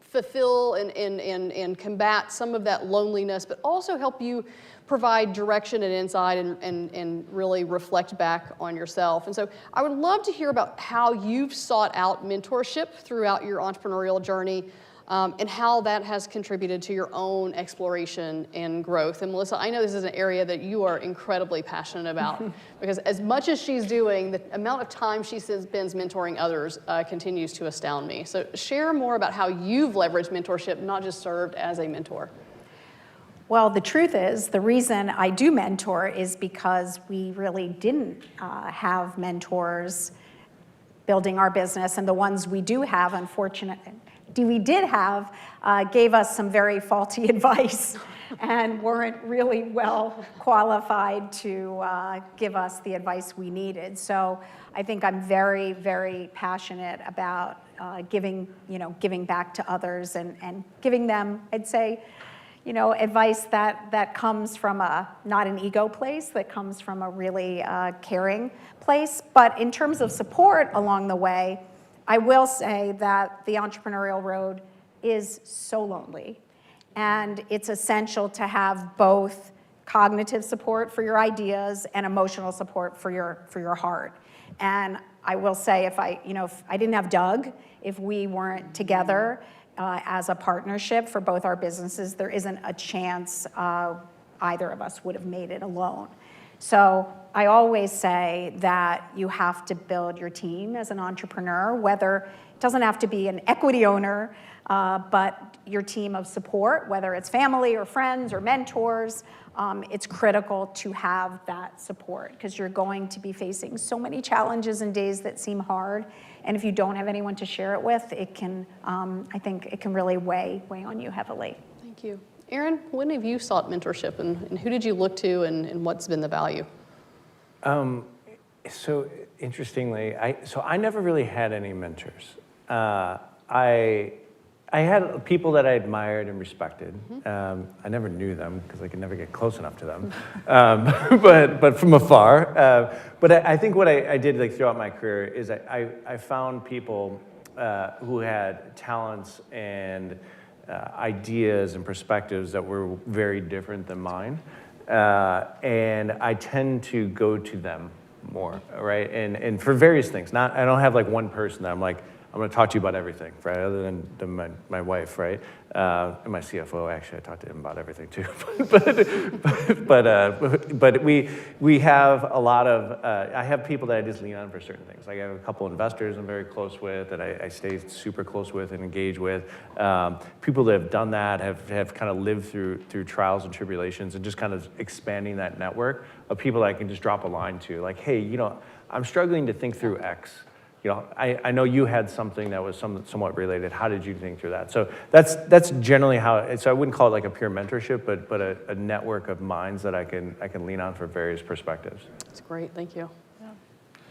fulfill and combat some of that loneliness, but also help you provide direction and insight and really reflect back on yourself. And so I would love to hear about how you've sought out mentorship throughout your entrepreneurial journey, and how that has contributed to your own exploration and growth. And Melissa, I know this is an area that you are incredibly passionate about because as much as she's doing, the amount of time she spends mentoring others continues to astound me. So share more about how you've leveraged mentorship, not just served as a mentor. Well, the truth is, the reason I do mentor is because we really didn't have mentors building our business, and the ones we do have, we did have, gave us some very faulty advice and weren't really well qualified to give us the advice we needed. So I think I'm very, very passionate about giving back to others and giving them, I'd say, advice that comes from not an ego place, that comes from a really caring place. But in terms of support along the way, I will say that the entrepreneurial road is so lonely. And it's essential to have both cognitive support for your ideas and emotional support for your heart. And I will say, if I didn't have Doug, if we weren't together as a partnership for both our businesses, there isn't a chance either of us would have made it alone. So I always say that you have to build your team as an entrepreneur, whether it doesn't have to be an equity owner, but your team of support, whether it's family or friends or mentors. It's critical to have that support because you're going to be facing so many challenges and days that seem hard. And if you don't have anyone to share it with, it can, I think it can really weigh on you heavily. Thank you. Aaron, when have you sought mentorship and who did you look to and what's been the value? So interestingly, I never really had any mentors. I had people that I admired and respected. I never knew them because I could never get close enough to them, but from afar. But I think what I did throughout my career is I found people who had talents and ideas and perspectives that were very different than mine, and I tend to go to them more, right? And for various things. I don't have one person that I'm going to talk to you about everything, right? Other than my wife, right? And my CFO, actually, I talk to him about everything too. but we have a lot of, I have people that I just lean on for certain things. I have a couple investors I'm very close with that I stay super close with and engage with. People that have done that have kind of lived through trials and tribulations and just kind of expanding that network of people that I can just drop a line to. Hey, I'm struggling to think through X. I know you had something that was somewhat related. How did you think through that? So that's generally how. So I wouldn't call it a pure mentorship, but a network of minds that I can lean on for various perspectives. That's great. Thank you. Yeah.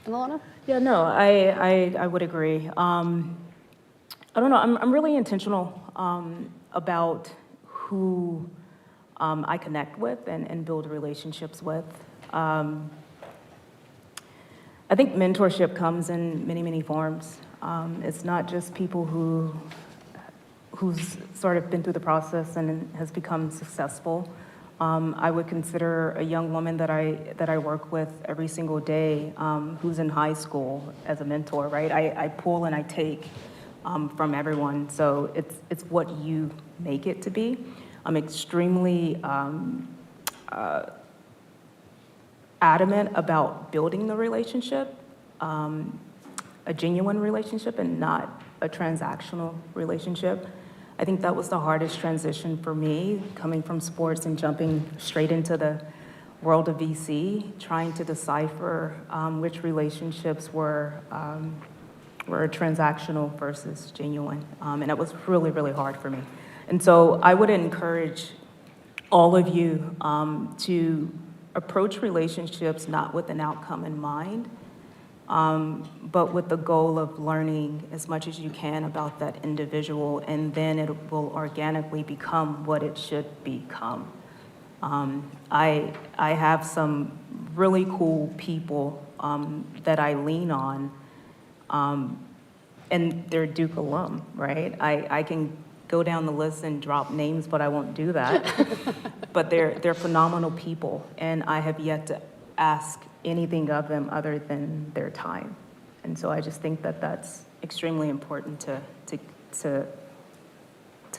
And Alana? Yeah, no, I would agree. I don't know. I'm really intentional about who I connect with and build relationships with. I think mentorship comes in many, many forms. It's not just people who's sort of been through the process and has become successful. I would consider a young woman that I work with every single day who's in high school as a mentor, right? I pull and I take from everyone, so it's what you make it to be. I'm extremely adamant about building the relationship, a genuine relationship and not a transactional relationship. I think that was the hardest transition for me, coming from sports and jumping straight into the world of VC, trying to decipher which relationships were transactional versus genuine. And that was really, really hard for me. And so I would encourage all of you to approach relationships not with an outcome in mind, but with the goal of learning as much as you can about that individual, and then it will organically become what it should become. I have some really cool people that I lean on, and they're Duke alum, right? I can go down the list and drop names, but I won't do that. But they're phenomenal people, and I have yet to ask anything of them other than their time. And so I just think that that's extremely important to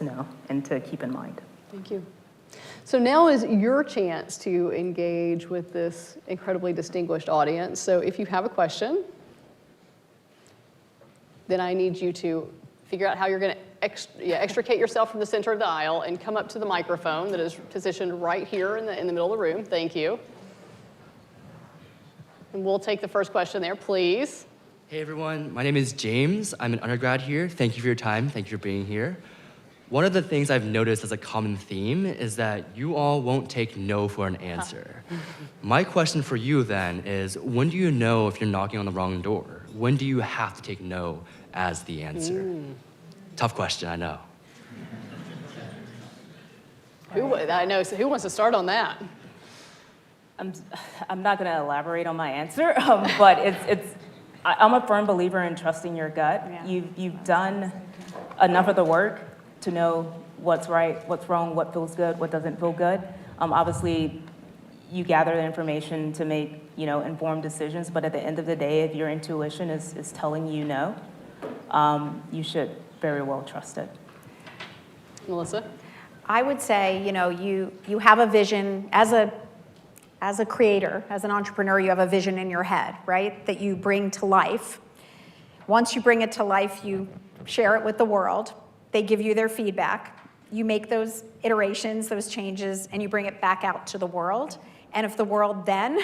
know and to keep in mind. Thank you. So now is your chance to engage with this incredibly distinguished audience. So if you have a question, then I need you to figure out how you're going to extricate yourself from the center of the aisle and come up to the microphone that is positioned right here in the middle of the room. Thank you. And we'll take the first question there, please. Hey everyone, my name is James. I'm an undergrad here. Thank you for your time. Thank you for being here. One of the things I've noticed as a common theme is that you all won't take no for an answer. My question for you then is, when do you know if you're knocking on the wrong door? When do you have to take no as the answer? Tough question, I know. I know, so who wants to start on that? I'm not going to elaborate on my answer, but I'm a firm believer in trusting your gut. Yeah. You've done enough of the work to know what's right, what's wrong, what feels good, what doesn't feel good. Obviously, you gather the information to make informed decisions, but at the end of the day, if your intuition is telling you no, you should very well trust it. Melissa? I would say, you have a vision as a creator, as an entrepreneur, you have a vision in your head, right? That you bring to life. Once you bring it to life, you share it with the world. They give you their feedback. You make those iterations, those changes, and you bring it back out to the world. And if the world then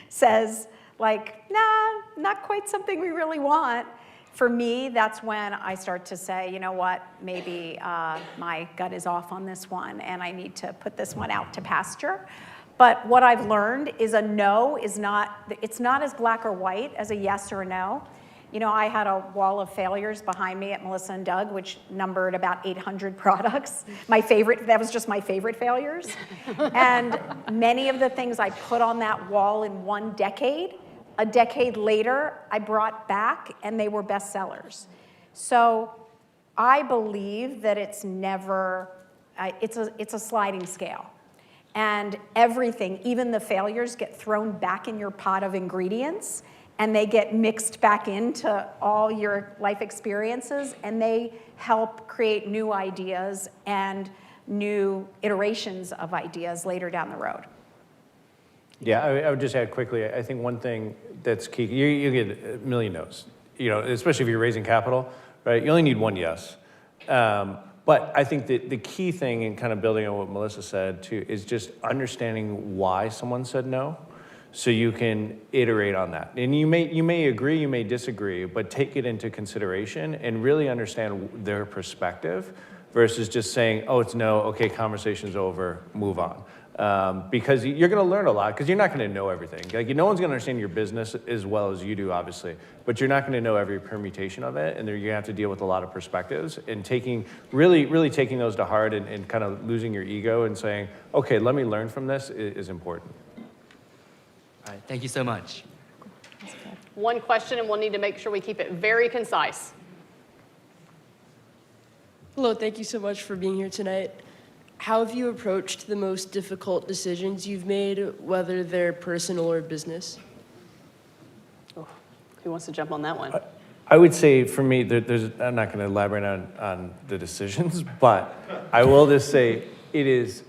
says, like, nah, not quite something we really want, for me, that's when I start to say, you know what, maybe my gut is off on this one, and I need to put this one out to pasture. But what I've learned is a no is it's not as black or white as a yes or a no. I had a wall of failures behind me at Melissa & Doug, which numbered about 800 products. That was just my favorite failures. And many of the things I put on that wall in one decade, a decade later, I brought back, and they were bestsellers. So I believe that it's a sliding scale. And everything, even the failures, get thrown back in your pot of ingredients, and they get mixed back into all your life experiences, and they help create new ideas and new iterations of ideas later down the road. Yeah, I would just add quickly, I think one thing that's key, you get a million no's, especially if you're raising capital, right? You only need one yes. But I think that the key thing, in kind of building on what Melissa said too, is just understanding why someone said no, so you can iterate on that. And you may agree, you may disagree, but take it into consideration and really understand their perspective versus just saying, oh, it's no, okay, conversation's over, move on. Because you're going to learn a lot, because you're not going to know everything. Like, no one's going to understand your business as well as you do, obviously, but you're not going to know every permutation of it, and you're going to have to deal with a lot of perspectives, and really taking those to heart and kind of losing your ego and saying, okay, let me learn from this is important. All right, thank you so much. One question, and we'll need to make sure we keep it very concise. Hello, thank you so much for being here tonight. How have you approached the most difficult decisions you've made, whether they're personal or business? Oh, who wants to jump on that one? I would say for me, I'm not going to elaborate on the decisions, but I will just say it is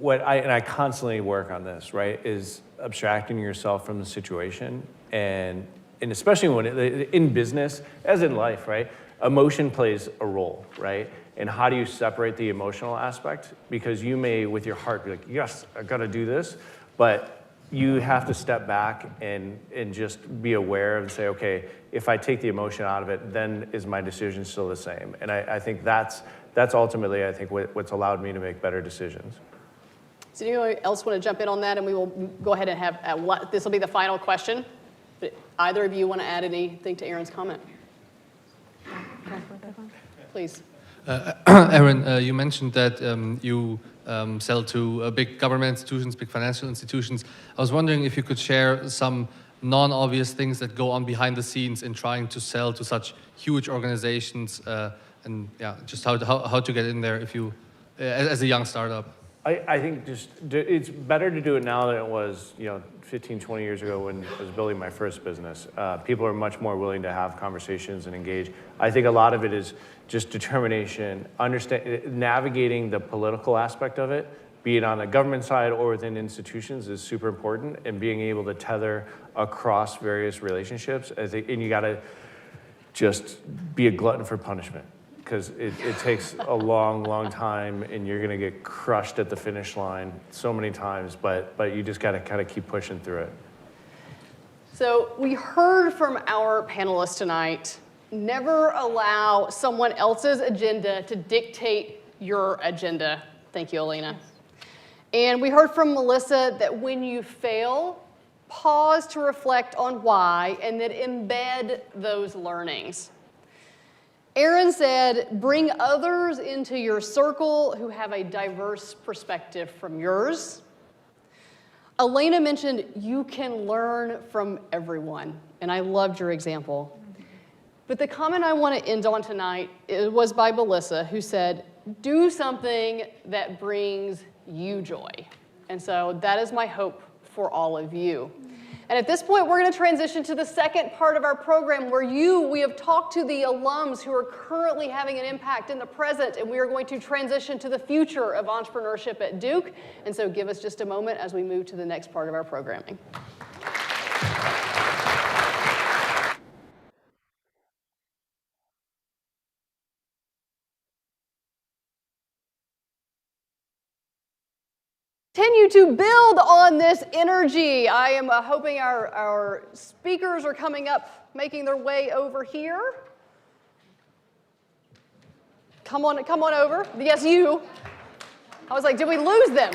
and I constantly work on this, right, is abstracting yourself from the situation, and especially when in business, as in life, right, emotion plays a role, right? And how do you separate the emotional aspect? Because you may, with your heart, be like, yes, I got to do this, but you have to step back and just be aware and say, okay, if I take the emotion out of it, then is my decision still the same? And I think that's ultimately, I think, what's allowed me to make better decisions. Does anyone else want to jump in on that? And we will go ahead and have, this will be the final question. But either of you want to add anything to Aaron's comment? Please. Aaron, you mentioned that you sell to big government institutions, big financial institutions. I was wondering if you could share some non-obvious things that go on behind the scenes in trying to sell to such huge organizations, and yeah, just how to get in there if you, as a young startup. I think it's better to do it now than it was, 15, 20 years ago when I was building my first business. People are much more willing to have conversations and engage. I think a lot of it is just determination, navigating the political aspect of it, be it on the government side or within institutions, is super important, and being able to tether across various relationships. And you got to just be a glutton for punishment, because it takes a long, long time, and you're going to get crushed at the finish line so many times, but you just got to kind of keep pushing through it. So we heard from our panelists tonight, never allow someone else's agenda to dictate your agenda. Thank you, Alina. And we heard from Melissa that when you fail, pause to reflect on why, and then embed those learnings. Aaron said, bring others into your circle who have a diverse perspective from yours. Elena mentioned you can learn from everyone, and I loved your example. But the comment I want to end on tonight was by Melissa, who said, do something that brings you joy. And so that is my hope for all of you. And at this point, we're going to transition to the second part of our program where we have talked to the alums who are currently having an impact in the present, and we are going to transition to the future of entrepreneurship at Duke. And so give us just a moment as we move to the next part of our programming. Continue to build on this energy. I am hoping our speakers are coming up, making their way over here. Come on over. Yes, you. I was like, did we lose them?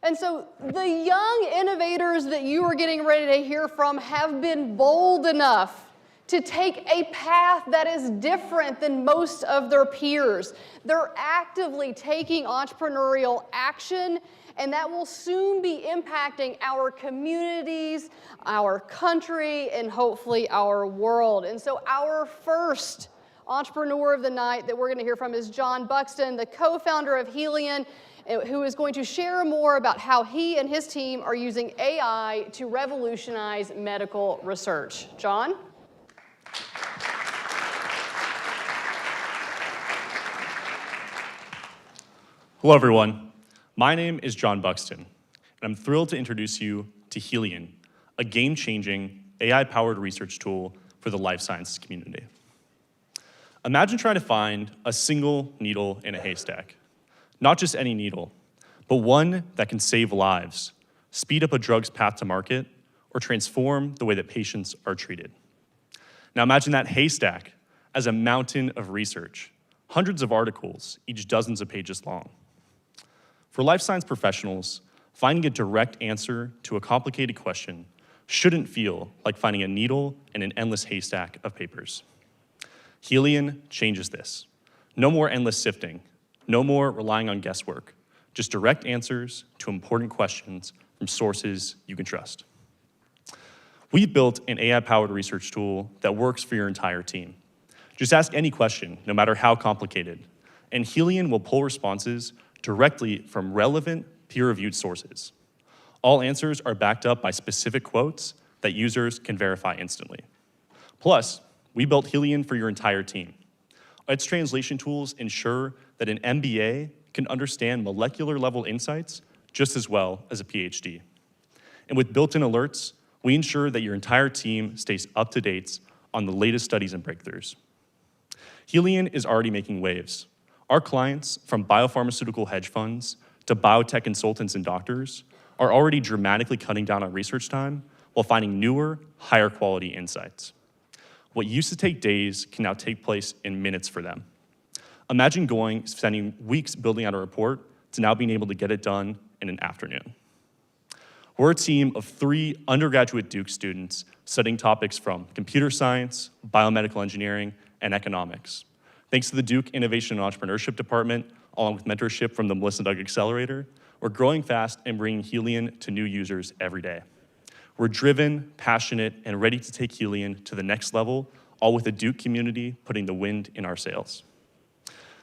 And so the young innovators that you are getting ready to hear from have been bold enough to take a path that is different than most of their peers. They're actively taking entrepreneurial action, and that will soon be impacting our communities, our country, and hopefully our world. And so our first entrepreneur of the night that we're going to hear from is John Buxton, the co-founder of Helion, who is going to share more about how he and his team are using AI to revolutionize medical research. John? Hello, everyone. My name is John Buxton, and I'm thrilled to introduce you to Helion, a game-changing AI-powered research tool for the life sciences community. Imagine trying to find a single needle in a haystack. Not just any needle, but one that can save lives, speed up a drug's path to market, or transform the way that patients are treated. Now imagine that haystack as a mountain of research, hundreds of articles, each dozens of pages long. For life science professionals, finding a direct answer to a complicated question shouldn't feel like finding a needle in an endless haystack of papers. Helion changes this. No more endless sifting, no more relying on guesswork, just direct answers to important questions from sources you can trust. We've built an AI-powered research tool that works for your entire team. Just ask any question, no matter how complicated, and Helion will pull responses directly from relevant, peer-reviewed sources. All answers are backed up by specific quotes that users can verify instantly. Plus, we built Helion for your entire team. Its translation tools ensure that an MBA can understand molecular-level insights just as well as a PhD. And with built-in alerts, we ensure that your entire team stays up to date on the latest studies and breakthroughs. Helion is already making waves. Our clients, from biopharmaceutical hedge funds to biotech consultants and doctors, are already dramatically cutting down on research time while finding newer, higher quality insights. What used to take days can now take place in minutes for them. Imagine spending weeks building out a report to now being able to get it done in an afternoon. We're a team of 3 undergraduate Duke students studying topics from computer science, biomedical engineering, and economics. Thanks to the Duke Innovation and Entrepreneurship Department, along with mentorship from the Melissa Doug Accelerator, we're growing fast and bringing Helion to new users every day. We're driven, passionate, and ready to take Helion to the next level, all with the Duke community putting the wind in our sails.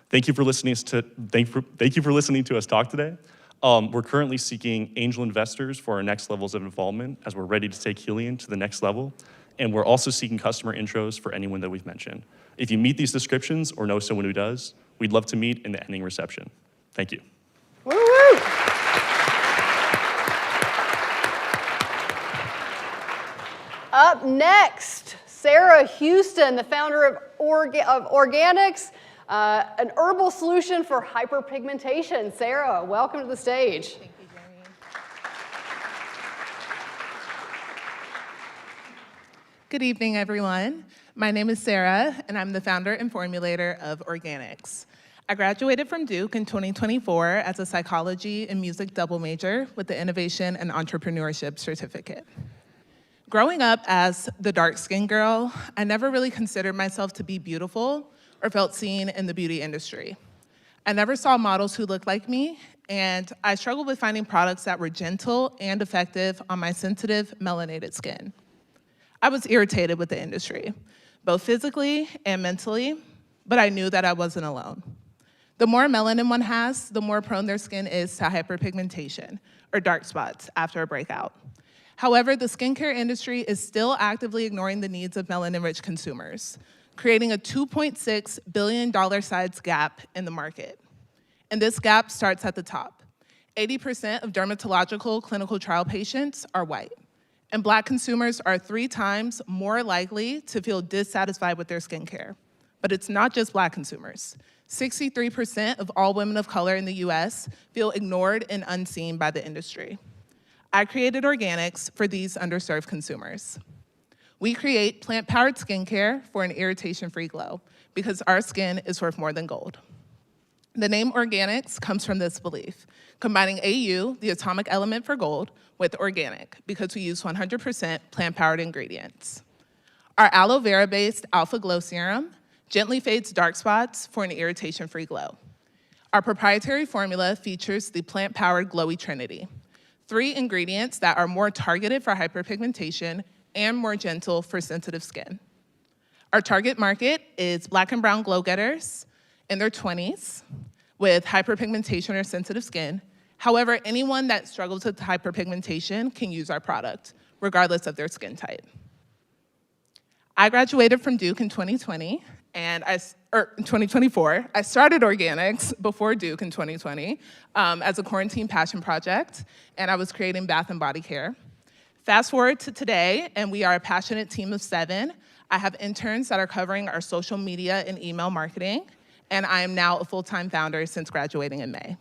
Thank you for listening to us talk today. We're currently seeking angel investors for our next levels of involvement as we're ready to take Helion to the next level. And we're also seeking customer intros for anyone that we've mentioned. If you meet these descriptions or know someone who does, we'd love to meet in the ending reception. Thank you. Woo-woo. Up next, Sarah Houston, the founder of Organics, an herbal solution for hyperpigmentation. Sarah, welcome to the stage. Thank you, Jeremy. Good evening, everyone. My name is Sarah, and I'm the founder and formulator of Organics. I graduated from Duke in 2024 as a psychology and music double major with the Innovation and Entrepreneurship certificate. Growing up as the dark-skinned girl, I never really considered myself to be beautiful or felt seen in the beauty industry. I never saw models who looked like me, and I struggled with finding products that were gentle and effective on my sensitive, melanated skin. I was irritated with the industry, both physically and mentally, but I knew that I wasn't alone. The more melanin one has, the more prone their skin is to hyperpigmentation, or dark spots, after a breakout. However, the skincare industry is still actively ignoring the needs of melanin-rich consumers, creating a $2.6 billion size gap in the market. And this gap starts at the top. 80% of dermatological clinical trial patients are white, and Black consumers are 3 times more likely to feel dissatisfied with their skincare. But it's not just Black consumers. 63% of all women of color in the US feel ignored and unseen by the industry. I created Organics for these underserved consumers. We create plant-powered skincare for an irritation-free glow because our skin is worth more than gold. The name Organics comes from this belief, combining AU, the atomic element for gold, with organic because we use 100% plant-powered ingredients. Our aloe vera-based Alpha Glow Serum gently fades dark spots for an irritation-free glow. Our proprietary formula features the plant-powered Glowy Trinity, 3 ingredients that are more targeted for hyperpigmentation and more gentle for sensitive skin. Our target market is Black and brown glow-getters in their 20s with hyperpigmentation or sensitive skin. However, anyone that struggles with hyperpigmentation can use our product, regardless of their skin type. I graduated from Duke in 2020, and 2024. I started Organics before Duke in 2020 as a quarantine passion project, and I was creating bath and body care. Fast forward to today, and we are a passionate team of 7. I have interns that are covering our social media and email marketing, and I am now a full-time founder since graduating in May.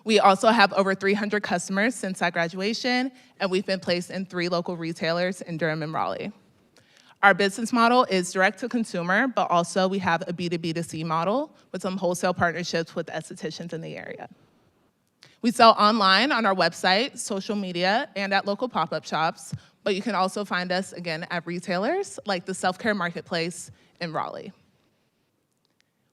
We also have over 300 customers since that graduation, and we've been placed in 3 local retailers in Durham and Raleigh. Our business model is direct to consumer, but also we have a B2B2C model with some wholesale partnerships with estheticians in the area. We sell online on our website, social media, and at local pop-up shops, but you can also find us, again, at retailers like the Self-Care Marketplace in Raleigh.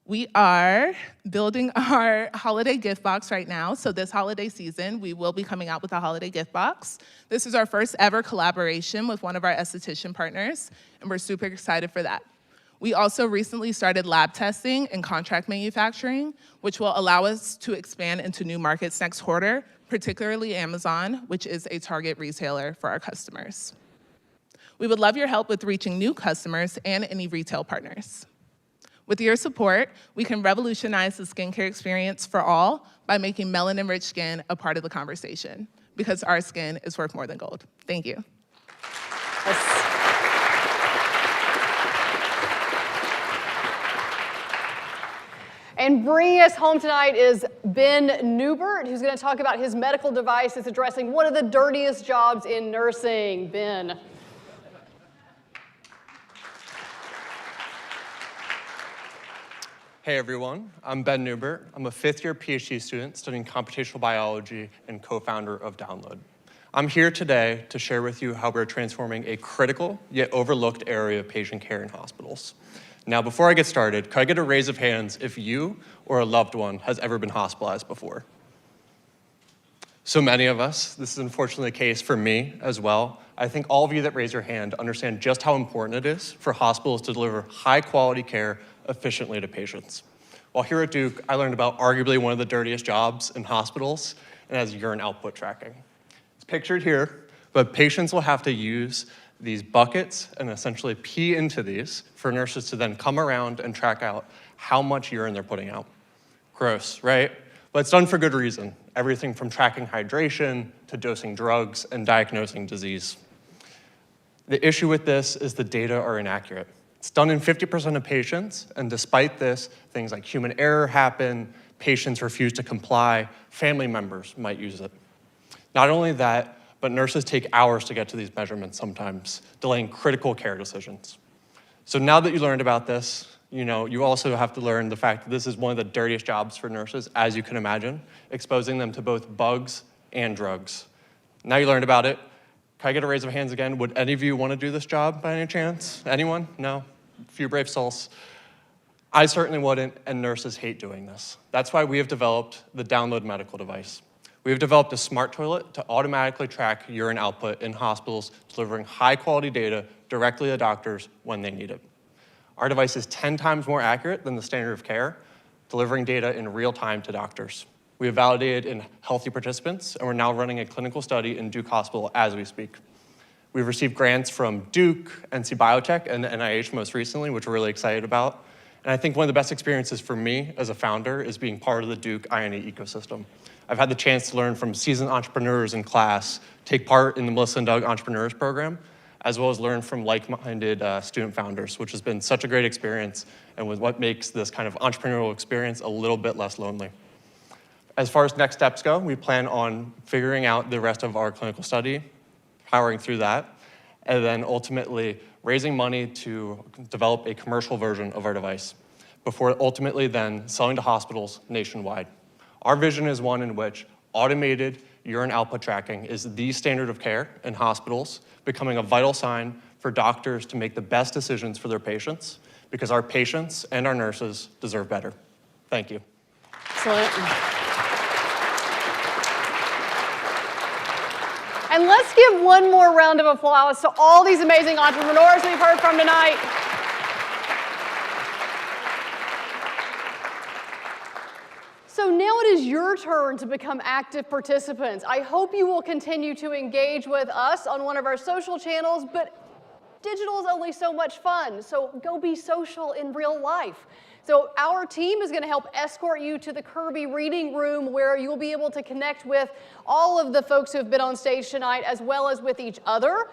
We are building our holiday gift box right now. So this holiday season, we will be coming out with a holiday gift box. This is our first ever collaboration with one of our esthetician partners, and we're super excited for that. We also recently started lab testing and contract manufacturing, which will allow us to expand into new markets next quarter, particularly Amazon, which is a target retailer for our customers. We would love your help with reaching new customers and any retail partners. With your support, we can revolutionize the skincare experience for all by making melanin-rich skin a part of the conversation, because our skin is worth more than gold. Thank you. And bringing us home tonight is Ben Newbert, who's going to talk about his medical devices addressing one of the dirtiest jobs in nursing. Ben. Hey everyone, I'm Ben Newbert. I'm a 5th-year PhD student studying computational biology and co-founder of Download. I'm here today to share with you how we're transforming a critical yet overlooked area of patient care in hospitals. Now, before I get started, could I get a raise of hands if you or a loved one has ever been hospitalized before? So many of us. This is unfortunately the case for me as well. I think all of you that raise your hand understand just how important it is for hospitals to deliver high-quality care efficiently to patients. While here at Duke, I learned about arguably one of the dirtiest jobs in hospitals, and that's urine output tracking. It's pictured here, but patients will have to use these buckets and essentially pee into these for nurses to then come around and track out how much urine they're putting out. Gross, right? But it's done for good reason. Everything from tracking hydration to dosing drugs and diagnosing disease. The issue with this is the data are inaccurate. It's done in 50% of patients, and despite this, things like human error happen, patients refuse to comply, family members might use it. Not only that, but nurses take hours to get to these measurements sometimes, delaying critical care decisions. So now that you learned about this, you also have to learn the fact that this is one of the dirtiest jobs for nurses, as you can imagine, exposing them to both bugs and drugs. Now you learned about it, Can I get a raise of hands again? Would any of you want to do this job by any chance? Anyone? No? A few brave souls. I certainly wouldn't, and nurses hate doing this. That's why we have developed the Download medical device. We have developed a smart toilet to automatically track urine output in hospitals, delivering high-quality data directly to doctors when they need it. Our device is 10 times more accurate than the standard of care, delivering data in real time to doctors. We have validated in healthy participants, and we're now running a clinical study in Duke Hospital as we speak. We've received grants from Duke, NC Biotech, and the NIH most recently, which we're really excited about. And I think one of the best experiences for me as a founder is being part of the Duke INE ecosystem. I've had the chance to learn from seasoned entrepreneurs in class, take part in the Melissa and Doug Entrepreneurs Program, as well as learn from like-minded student founders, which has been such a great experience and with what makes this kind of entrepreneurial experience a little bit less lonely. As far as next steps go, we plan on figuring out the rest of our clinical study, powering through that, and then ultimately raising money to develop a commercial version of our device before ultimately then selling to hospitals nationwide. Our vision is one in which automated urine output tracking is the standard of care in hospitals, becoming a vital sign for doctors to make the best decisions for their patients, because our patients and our nurses deserve better. Thank you. Excellent. And let's give one more round of applause to all these amazing entrepreneurs we've heard from tonight. So now it is your turn to become active participants. I hope you will continue to engage with us on one of our social channels, but digital is only so much fun, so go be social in real life. So our team is going to help escort you to the Kirby Reading Room, where you'll be able to connect with all of the folks who have been on stage tonight, as well as with each other.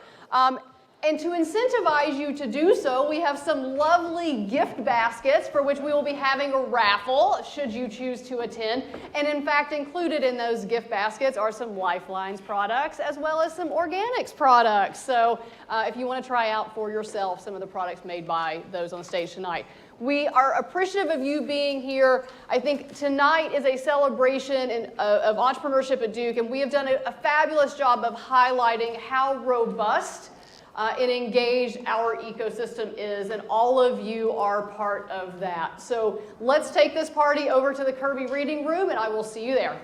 And to incentivize you to do so, we have some lovely gift baskets for which we will be having a raffle, should you choose to attend. And in fact, included in those gift baskets are some Lifelines products, as well as some organics products. So if you want to try out for yourself some of the products made by those on stage tonight. We are appreciative of you being here. I think tonight is a celebration of entrepreneurship at Duke, and we have done a fabulous job of highlighting how robust and engaged our ecosystem is, and all of you are part of that. So let's take this party over to the Kirby Reading Room, and I will see you there.